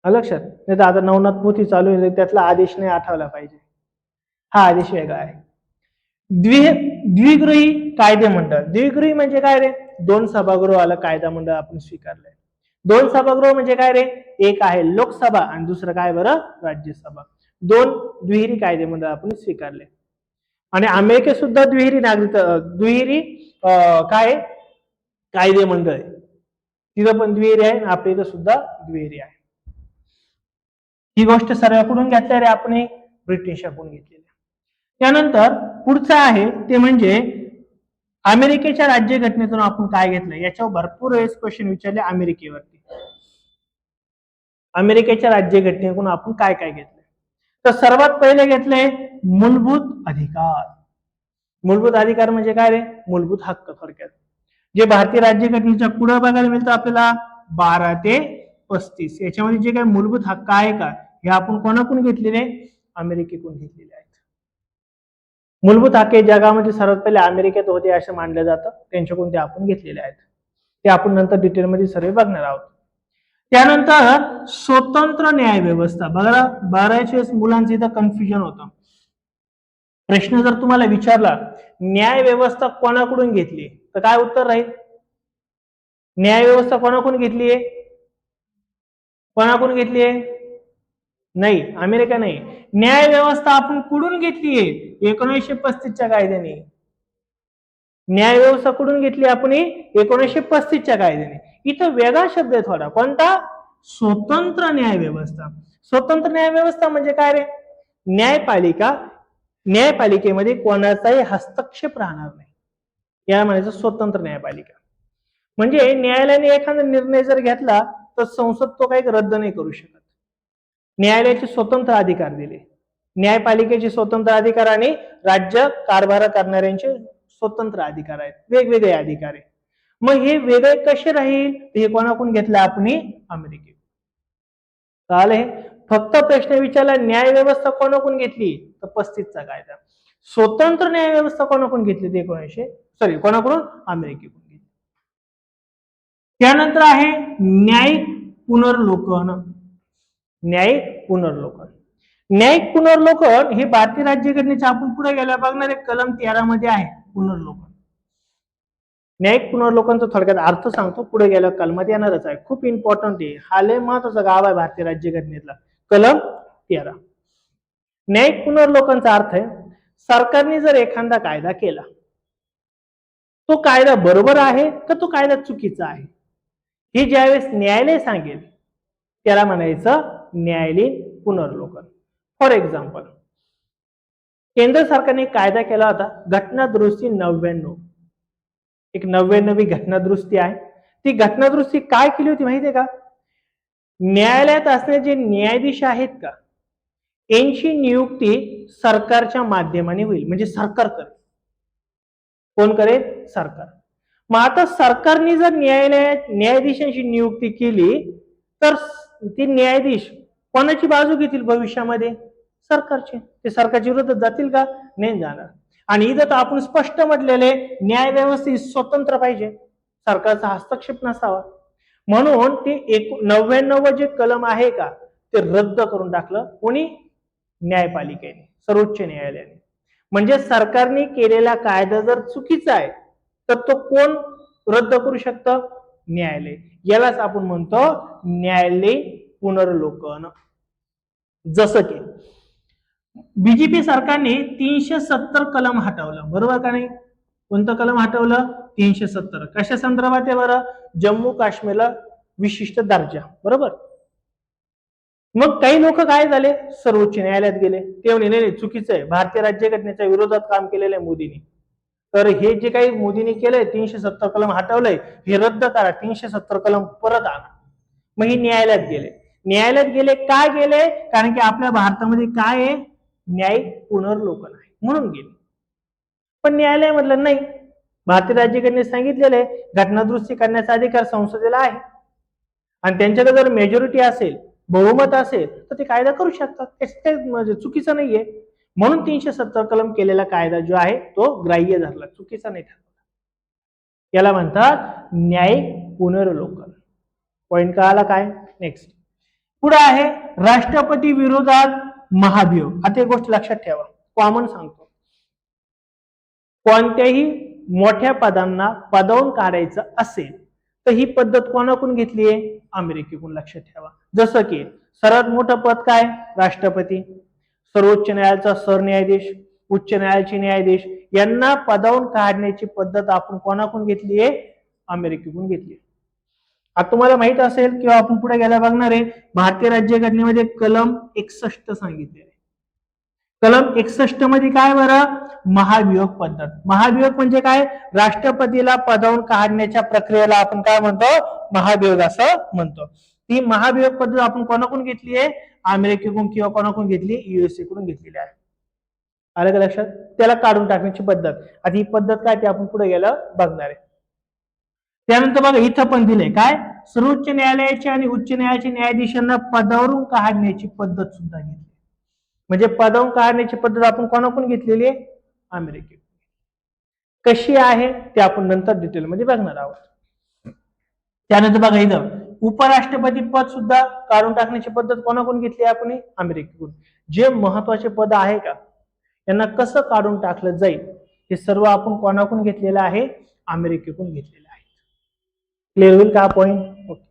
लक्षात? नाही तर आता नवनाथ पोथी चालू आहे त्यातला आदेश नाही आठवला पाहिजे, हा आदेश वेगळा आहे. द्विगृही कायदे मंडळ. द्विगृही म्हणजे काय रे? 2 सभागृहाला कायदा मंडळ आपण स्वीकारलंय. 2 सभागृह म्हणजे काय रे? एक आहे लोकसभा आणि दुसरं काय बरं? राज्यसभा. 2 द्विहिरी कायदे मंडळ आपण स्वीकारले. आणि अमेरिकेत सुद्धा दुहेरी काय कायदे मंडळ आहे. तिथं पण दुहेरी आहे आणि आपल्या इथं सुद्धा दुहेरी आहे. ही गोष्ट सर्वांकडून घेतल्या रे आपण ब्रिटिशांकडून घेतलेली. त्यानंतर पुढचं आहे ते म्हणजे अमेरिकेच्या राज्यघटनेतून आपण काय घेतलं, याच्यावर भरपूर वेळेस क्वेश्चन विचारले अमेरिकेवरती. अमेरिकेच्या राज्यघटनेतून आपण काय काय घेतलं, तर सर्वात पहिले घेतलंय मूलभूत अधिकार. मूलभूत अधिकार म्हणजे काय रे, मूलभूत हक्क थोडक्यात. जे भारतीय राज्यघटनेच्या पुढे बघायला मिळतं आपल्याला 12 ते 35. याच्यामध्ये जे काही मूलभूत हक्क आहे का, हे आपण कोणाकडून घेतलेले, अमेरिकेकडून घेतलेले आहेत. मूलभूत हक्क जगामध्ये सर्वात पहिले अमेरिकेत होते असं मानलं जातं, त्यांच्याकडून ते आपण घेतलेले आहेत. ते आपण नंतर डिटेलमध्ये सर्व बघणार आहोत. त्यानंतर स्वतंत्र न्याय व्यवस्था. बघा बऱ्याच वेळेस मुलांचं इथं कन्फ्युजन होतं. प्रश्न जर तुम्हाला विचारला न्याय व्यवस्था कोणाकडून घेतली, तर काय उत्तर राहील, न्याय व्यवस्था कोणाकडून घेतली आहे, कोणाकडून घेतली आहे, नाही अमेरिका नाही. न्याय व्यवस्था आपण कुठून घेतली आहे, 1935च्या कायद्याने. न्याय व्यवस्था कुठून घेतली आपण, 1935च्या कायद्याने. इथं वेगळा शब्द आहे थोडा, कोणता, स्वतंत्र न्याय व्यवस्था. स्वतंत्र न्याय व्यवस्था म्हणजे काय रे, न्यायपालिकेमध्ये कोणाचाही हस्तक्षेप राहणार नाही, या म्हणायचं स्वतंत्र न्यायपालिका. म्हणजे न्यायालयाने एखादा निर्णय जर घेतला तर संसद तो काही रद्द नाही करू शकत. न्यायालयाचे स्वतंत्र अधिकार दिले, न्यायपालिकेचे स्वतंत्र अधिकार आणि राज्य कारभार करणाऱ्यांचे स्वतंत्र अधिकार आहेत, वेगवेगळे अधिकार आहेत. मग हे वेगळे कसे राहील, हे कोणाकडून घेतलं आपण, अमेरिकेकडून. चालेल, फक्त प्रश्न विचारला न्याय व्यवस्था कोणाकडून घेतली, तर 35चा कायदा. स्वतंत्र न्याय व्यवस्था कोणाकडून घेतली, ते कोणाकडून, अमेरिकेकडून घेतली. त्यानंतर आहे न्यायिक पुनर्लोकन. न्यायिक पुनर्लोकन. न्यायिक पुनर्लोकन हे भारतीय राज्यघटनेच्या आपण पुढे गेल्या बघणारे कलम 13 मध्ये आहे पुनर्लोकन. न्यायिक पुनर्लोकनचा थोडक्यात अर्थ सांगतो, पुढे गेल्या कलमात येणारच आहे, खूप इम्पॉर्टंट आहे, हा लय महत्वाचा गाव आहे भारतीय राज्यघटनेतला, कलम 13. न्यायिक पुनर्लोकनचा अर्थ आहे, सरकारने जर एखादा कायदा केला, तो कायदा बरोबर आहे का तो कायदा चुकीचा आहे, हे ज्यावेळेस न्यायालय सांगेल त्याला म्हणायचं न्यायालयीन पुनर्लोकन. फॉर एक्झाम्पल, केंद्र सरकारने कायदा केला होता घटना दुरुस्ती 99, एक 99वी घटना दुरुस्ती आहे. ती घटना दुरुस्ती काय केली होती माहितीये का, न्यायालयात असणारे जे न्यायाधीश आहेत का, यांची नियुक्ती सरकारच्या माध्यमाने होईल, म्हणजे सरकार करेल. कोण करेल, सरकार. मग आता सरकारने जर न्यायाधीशांची नियुक्ती केली तर ते न्यायाधीश कोणाची बाजू घेतील भविष्यामध्ये, सरकारची. ते सरकारच्या विरोधात जातील का, नाही जाणार. आणि इथं तर आपण स्पष्ट म्हटलेले न्याय व्यवस्था स्वतंत्र पाहिजे, सरकारचा हस्तक्षेप नसावा. म्हणून ते 99 जे कलम आहे का ते रद्द करून टाकलं, कोणी, न्यायपालिकेने, सर्वोच्च न्यायालयाने. म्हणजे सरकारने केलेला कायदा जर चुकीचा आहे तर तो कोण रद्द करू शकतं, न्यायालय. यालाच आपण म्हणतो न्यायालयीन पुनर्लोकन. जसं की बीजेपी सरकारने 370 कलम हटवलं, बरोबर का नाही, कोणतं कलम हटवलं, 370. कशा संदर्भात आहे बरं, जम्मू काश्मीरला विशिष्ट दर्जा, बरोबर. मग काही लोक काय झाले, सर्वोच्च न्यायालयात गेले, ते म्हणे नाही चुकीचं आहे, भारतीय राज्यघटनेच्या विरोधात काम केलेलं आहे मोदींनी, तर हे जे काही मोदींनी केलंय 370 कलम हटवलंय हे रद्द करा, 370 कलम परत आणा. मग हे न्यायालयात गेले. न्यायालयात गेले काय गेले, कारण की आपल्या भारतामध्ये काय आहे, न्यायिक पुनर्लोकन आहे म्हणून गेले. पण न्यायालय म्हटलं नाही, भारतीय राज्यघटनेने सांगितलेलं आहे घटना दुरुस्ती करण्याचा अधिकार संसदेला आहे आणि त्यांच्याकडे जर मेजॉरिटी असेल, बहुमत असेल तर ते कायदा करू शकतात, म्हणजे चुकीचं नाहीये. म्हणून 370 कलम केलेला कायदा जो आहे तो ग्राह्य धरला, चुकीचा नाही ठरला. याला म्हणतात न्यायिक पुनर्लोकन. पॉइंट कळाला काय, नेक्स्ट. पुढे आहे राष्ट्रपती विरोधात महाभियोग. आता एक गोष्ट लक्षात ठेवा, कॉमन सांगतो, कोणत्याही मोठ्या पदांना पदावून काढायचं असेल तर ही पद्धत कोणाकडून घेतली आहे, अमेरिकेकडून. लक्षात ठेवा, जसं की सर्वात मोठं पद काय, राष्ट्रपती, सर्वोच्च न्यायालयाचा सरन्यायाधीश, उच्च न्यायालयाचे न्यायाधीश यांना पदावरून काढण्याची पद्धत आपण कोणाकडून घेतली आहे? अमेरिकेकडून घेतली. आता तुम्हाला माहित असेल किंवा आपण पुढे गेल्या बघणार आहे, भारतीय राज्यघटनेमध्ये कलम 61 सांगितले. कलम 61 मध्ये काय बरं? महाभियोग पद्धत. महाभियोग म्हणजे काय? राष्ट्रपतीला पदावरून काढण्याच्या प्रक्रियेला आपण काय म्हणतो? महाभियोग असं म्हणतो. ती महाभियोग पद्धत आपण कोणाकडून घेतली आहे? अमेरिकेकडून किंवा कोणाकडून घेतली? युएसए कडून घेतलेली आहे. आलं का लक्षात? त्याला काढून टाकण्याची पद्धत. आता ही पद्धत काय ते आपण पुढे गेलं बघणार आहे. त्यानंतर बघा इथं पण दिले काय? सर्वोच्च न्यायालयाचे आणि उच्च न्यायालयाच्या न्यायाधीशांना पदावरून काढण्याची पद्धत सुद्धा घेतली. म्हणजे पदावरून काढण्याची पद्धत आपण कोणाकडून घेतलेली आहे? अमेरिकेकडून. कशी आहे ते आपण नंतर डिटेलमध्ये बघणार आहोत. त्यानंतर बघा इथं उपराष्ट्रपती पद सुद्धा काढून टाकण्याची पद्धत कोणाकडून घेतली आहे आपण? अमेरिकेकडून. जे महत्वाचे पद आहे का यांना कसं काढून टाकलं जाईल हे सर्व आपण कोणाकडून घेतलेलं आहे? अमेरिकेकडून घेतलेलं आहे. क्लिअर होईल का पॉइंट? ओके.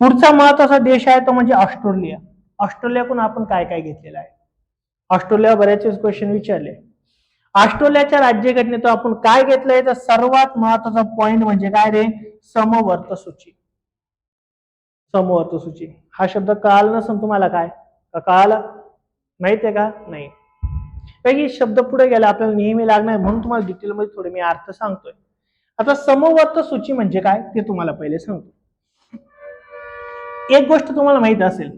पुढचा महत्वाचा देश आहे तो म्हणजे ऑस्ट्रेलिया. ऑस्ट्रेलियाकडून आपण काय काय घेतलेलं आहे? ऑस्ट्रेलिया बऱ्याच क्वेश्चन विचारले. ऑस्ट्रेलियाच्या राज्यघटनेतून आपण काय घेतलंय? तर सर्वात महत्वाचा पॉइंट म्हणजे काय रे? समवर्त सूची. समवर्त सूची हा शब्द कळाला नसेल तुम्हाला? काय कळाला? माहितीये का? नाही. काही शब्द पुढे गेला आपल्याला नेहमी लागणार म्हणून तुम्हाला डिटेलमध्ये थोडे मी अर्थ सांगतोय. आता समवर्त सूची म्हणजे काय ते तुम्हाला पहिले सांगतो. एक गोष्ट तुम्हाला माहित असेल,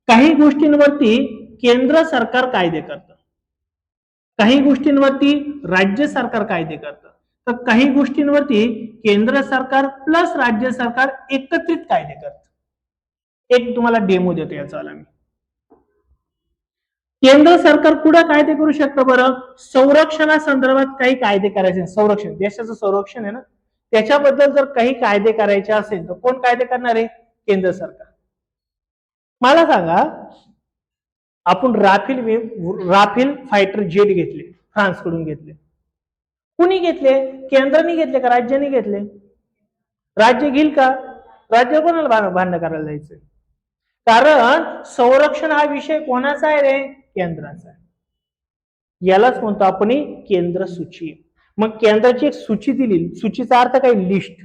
काही गोष्टींवरती केंद्र सरकार कायदे करतं, काही गोष्टींवरती राज्य सरकार कायदे करतं, तर काही गोष्टींवरती केंद्र सरकार प्लस राज्य सरकार एकत्रित कायदे करतं. एक तुम्हाला डेमो देतो याचा मी. केंद्र सरकार कुठे कायदे करू शकतं बरं? संरक्षणासंदर्भात काही कायदे करायचे. संरक्षण, देशाचं संरक्षण आहे ना, त्याच्याबद्दल जर काही कायदे करायचे असेल तर कोण कायदे करणार आहे? केंद्र सरकार. मला सांगा, आपण राफेल फायटर जेट घेतले, फ्रान्स कडून घेतले. कुणी घेतले? केंद्राने घेतले का राज्याने घेतले? राज्य घेईल का? राज्य कोणाला भांडण करायला जायचं? कारण संरक्षण हा विषय कोणाचा आहे रे? केंद्राचा आहे. यालाच म्हणतो आपण केंद्र सूची. मग केंद्राची एक सूची दिली, सूचीचा अर्थ काय? लिस्ट.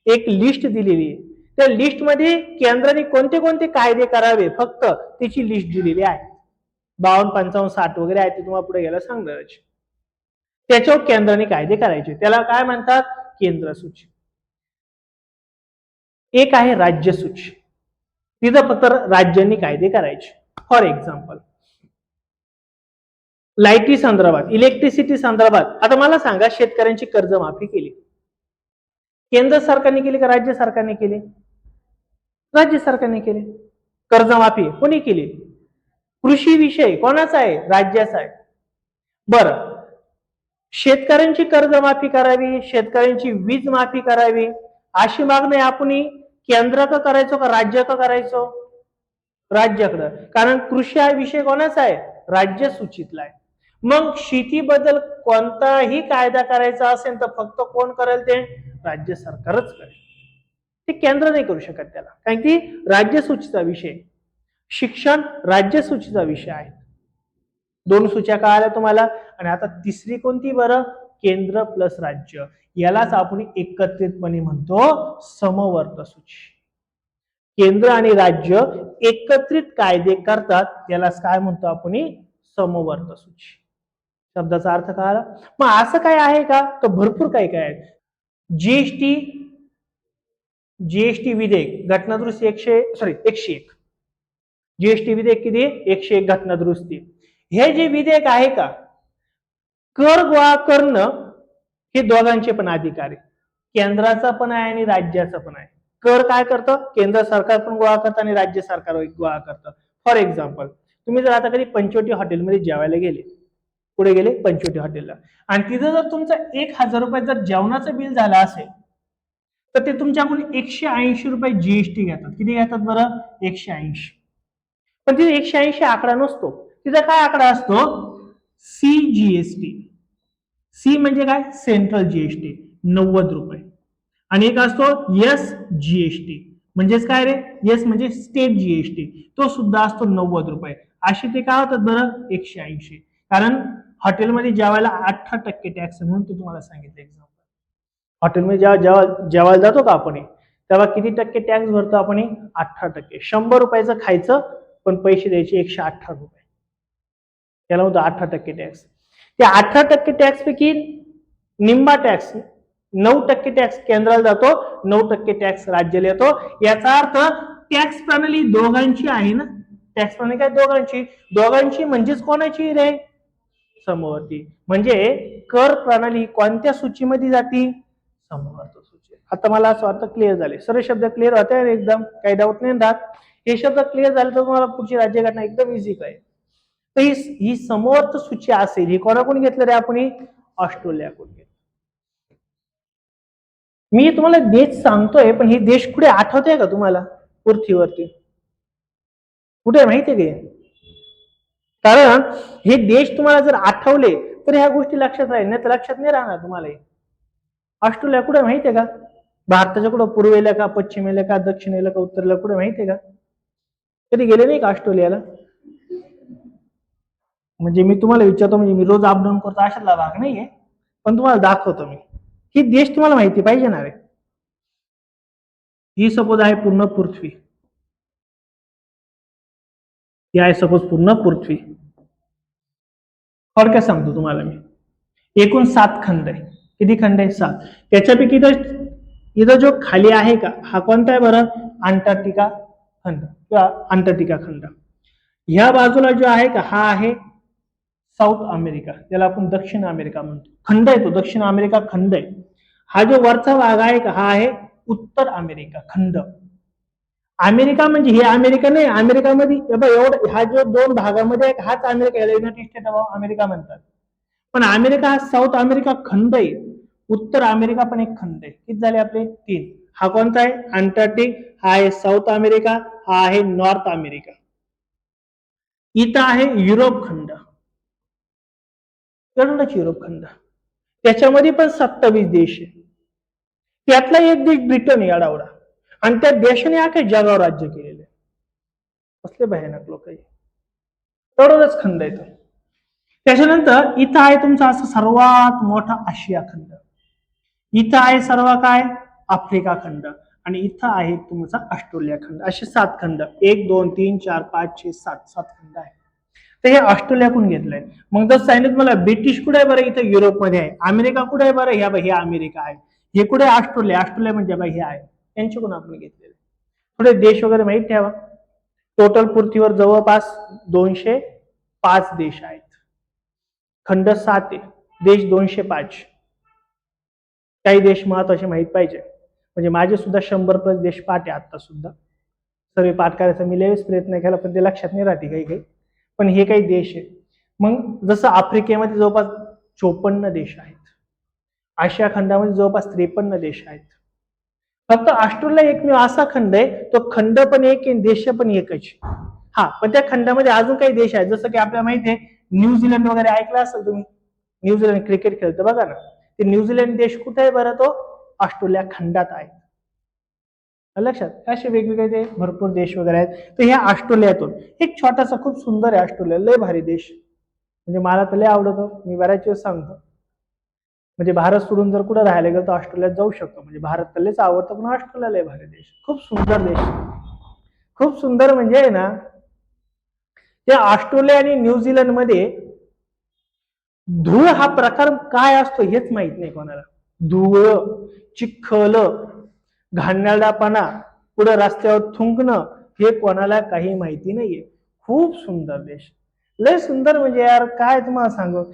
एक लिस्ट दिलेली आहे. त्या लिस्ट मध्ये केंद्राने कोणते कोणते कायदे करावे फक्त त्याची लिस्ट दिलेली आहे. 52, 55, 60 वगैरे आहे, ते तुम्हाला पुढे गेला सांगणार. त्याच्यावर केंद्राने कायदे करायचे, त्याला काय म्हणतात? केंद्र सूची. एक आहे राज्य सूची, तिथं फक्त राज्यांनी कायदे करायचे. फॉर एक्झाम्पल लाईटी संदर्भात, इलेक्ट्रिसिटी संदर्भात. आता मला सांगा, शेतकऱ्यांची कर्जमाफी केली, केंद्र सरकारने केली का राज्य सरकारने केली? राज्य सरकारने केली. कर्जमाफी कोणी केली? कृषी विषय कोणाचा आहे? राज्याचा आहे. बरं, शेतकऱ्यांची कर्जमाफी करावी, शेतकऱ्यांची वीज माफी करावी, अशी मागणी आपण केंद्र का करायचो का राज्य का करायचो? राज्याकडे. कारण कृषी हा विषय कोणाचा आहे? राज्य सूचीतला आहे. मग शेतीबद्दल कोणताही कायदा करायचा असेल तर फक्त कोण करेल? ते राज्य सरकारच करेल, ते केंद्र नाही करू शकत त्याला, कारण की राज्य सूचीचा विषय. शिक्षण राज्य सूचीचा विषय आहे. दोन सूच्या कळाल्या तुम्हाला. आणि आता तिसरी कोणती बरं? केंद्र प्लस राज्य. यालाच आपण एकत्रितपणे म्हणतो समवर्त सूची. केंद्र आणि राज्य एकत्रित कायदे करतात, यालाच काय म्हणतो आपण? समवर्त सूची. शब्दाचा अर्थ कळाला? मग असं काय आहे का? तर भरपूर काही काय आहे. जीएसटी विधेयक घटना दुरुस्ती 101. जीएसटी विधेयक किती? 101 घटना दुरुस्ती. हे जे विधेयक आहे का, कर गोळा करणं हे दोघांचे पण अधिकार आहे, केंद्राचा पण आहे आणि राज्याचा पण आहे. कर काय करतं? केंद्र सरकार पण गोळा करतं आणि राज्य सरकार गोळा करतं. फॉर एक्झाम्पल, तुम्ही जर आता कधी पंचवटी हॉटेलमध्ये जेवायला गेले, पुढे गेले पंचवटी हॉटेलला, आणि तिथं जर तुमचं 1000 रुपये जर जेवणाचं बिल झालं असेल तर ते तुमच्याकडून 180 रुपये जीएसटी घेतात. किती घेतात बरं? 180. पण तिथे 180 आकडा नसतो, तिचा काय आकडा असतो? सीजीएसटी. सी म्हणजे काय? सेंट्रल जीएसटी 90 रुपये. आणि एक असतो एस जीएसटी, म्हणजेच काय रे? एस म्हणजे स्टेट जीएसटी, तो सुद्धा असतो 90 रुपये. असे ते काय होतात बरं? 180. कारण हॉटेलमध्ये जेवायला 18% टॅक्स आहे, म्हणून ते तुम्हाला सांगितलं एक्झाम्पल. हॉटेलमध्ये जेव्हा जेवायला जातो का आपण तेव्हा किती टक्के टॅक्स भरतो आपण? 18%. 100 रुपयाचं खायचं पण पैसे द्यायचे 118 रुपये. त्याला म्हणतो 18% टॅक्स. त्या 18% टॅक्स पैकी निम्मा टॅक्स 9% टॅक्स केंद्राला जातो, 9% टॅक्स राज्याला येतो. याचा अर्थ टॅक्स प्रणाली दोघांची आहे ना. टॅक्स प्रणाली काय दोघांची म्हणजेच कोणाची रे? समवर्ती. म्हणजे कर प्रणाली कोणत्या सूचीमध्ये जाती? समवर्त सूची. आता मला असं वाटतं क्लिअर झाले. सर्व शब्द क्लिअर होते एकदम, काही डाऊट नाही राहत. हे शब्द क्लिअर झाले तर तुम्हाला पुढची राज्यघटना एकदम इझी काय. तर ही समवर्त सूची असेल, ही कोणाकडून घेतलं रे आपण? ऑस्ट्रेलियाकडून घेतलं. मी तुम्हाला देश सांगतोय, पण हे देश कुठे आठवते का तुम्हाला? पृथ्वीवरती कुठे माहितीये का? कारण हे देश तुम्हाला जर आठवले तर ह्या गोष्टी लक्षात राहील, नाही तर लक्षात नाही राहणार तुम्हाला. ऑस्ट्रेलिया कुठे माहितीये का? भारताच्या कुठं पूर्वेला का, पश्चिमेला का, दक्षिणेला का, उत्तरेला कुठे माहितीये का? कधी गेले नाही का ऑस्ट्रेलियाला? म्हणजे मी तुम्हाला विचारतो, म्हणजे मी रोज अपडाऊन करतो अशातला भाग नाहीये, पण तुम्हाला दाखवतो मी. ही देश तुम्हाला माहिती पाहिजे ना रे. ही सपोज आहे पूर्ण पृथ्वी, ही आहे सपोज पूर्ण पृथ्वी. थोडक्यात सांगतो तुम्हाला मी. एकूण 7 खंड आहे. किती खंड आहे? 7. त्याच्यापैकी इथं जो खाली आहे का, हा कोणता आहे बरं? अंटार्क्टिका खंड किंवा अंटार्क्टिका खंड. ह्या बाजूला जो आहे का, हा आहे साऊथ अमेरिका, त्याला आपण दक्षिण अमेरिका म्हणतो. खंड आहे तो, दक्षिण अमेरिका खंड आहे. हा जो वरचा भाग आहे का, हा आहे उत्तर अमेरिका खंड. अमेरिका म्हणजे हे अमेरिका नाही, अमेरिकामध्ये एवढं हा जो 2 भागामध्ये आहे हाच अमेरिका, याला युनायटेड स्टेट ऑफ अमेरिका म्हणतात. पण अमेरिका हा साऊथ अमेरिका खंड आहे. उत्तर अमेरिका पण एक खंड आहे. किती झाले आपले? 3. हा कोणता आहे? अंटार्क्टिक. हा आहे साऊथ अमेरिका. हा आहे नॉर्थ अमेरिका. इथं आहे युरोप खंड. एवढाच युरोप खंड. त्याच्यामध्ये पण 27 देश आहे. त्यातला एक देश ब्रिटन आहे एवढा, आणि त्या देशाने अख्ख्या जगावर राज्य केलेले. कसले भयानक लोक आहे. एवढाच खंड आहे तो. त्याच्यानंतर इथं आहे तुमचा असं सर्वात मोठा आशिया खंड. इथं आहे सर्व काय? आफ्रिका खंड. आणि इथं आहे तुमचा ऑस्ट्रेलिया खंड. असे 7 खंड. 1 2 3 4 5 6 7 खंड आहे. तर हे ऑस्ट्रेलियाकडून घेतलंय. मग जर सांगितलं मला ब्रिटिश कुठे आहे बरं? इथं युरोपमध्ये आहे. अमेरिका कुठे आहे बरं? ह्या हे अमेरिका आहे. हे कुठे? ऑस्ट्रेलिया. ऑस्ट्रेलिया म्हणजे हे आहे. यांच्याकडून आपण घेतलेले. थोडे देश वगैरे माहित ठेवा. टोटल पृथ्वीवर जवळपास 205 देश आहेत. खंड 7 आहे, देश 205. काही देश महत्वाचे माहित पाहिजे, म्हणजे माझे सुद्धा 100+ देश पाठ आहे आता सुद्धा. सर्व पाठ करायचा मी लयच प्रयत्न केला, पण ते लक्षात नाही राहते काही. पण हे काही देश आहे. मग जसं आफ्रिकेमध्ये जवळपास 54 देश आहेत. आशिया खंडामध्ये जवळपास 53 देश आहेत. फक्त ऑस्ट्रेलिया एकमेव असा खंड आहे, तो खंड पण एक आहे, देश पण एकच. हा, पण त्या खंडामध्ये अजून काही देश आहेत, जसं की आपल्याला माहिती आहे न्यूझीलंड वगैरे ऐकलं असेल तुम्ही. न्यूझीलंड क्रिकेट खेळतं बघा ना. ते न्यूझीलंड देश कुठे आहे बरं? तो ऑस्ट्रेलिया खंडात आहे. लक्षात. असे वेगवेगळे ते भरपूर देश वगैरे आहेत. तर ह्या ऑस्ट्रेलियातून एक छोटासा खूप सुंदर आहे ऑस्ट्रेलिया, लय भारी देश. म्हणजे मला तर लय आवडतो, मी बऱ्याच वेळेस सांगतो. म्हणजे भारत सोडून जर कुठे राहायला गेलं तर ऑस्ट्रेलियात जाऊ शकतो. म्हणजे भारत तर लयच आवडतं, पण ऑस्ट्रेलिया लय भारी देश, खूप सुंदर देश. खूप सुंदर म्हणजे ना, त्या ऑस्ट्रेलिया आणि न्यूझीलंड मध्ये धूळ हा प्रकार काय असतो हेच माहित नाही कोणाला. धूळ, चिखल, घाणेरडापणा, पुढे रस्त्यावर थुंकणं, हे कोणाला काही माहिती नाहीये. खूप सुंदर देश, लय सुंदर. म्हणजे यार काय तुम्हाला सांगू.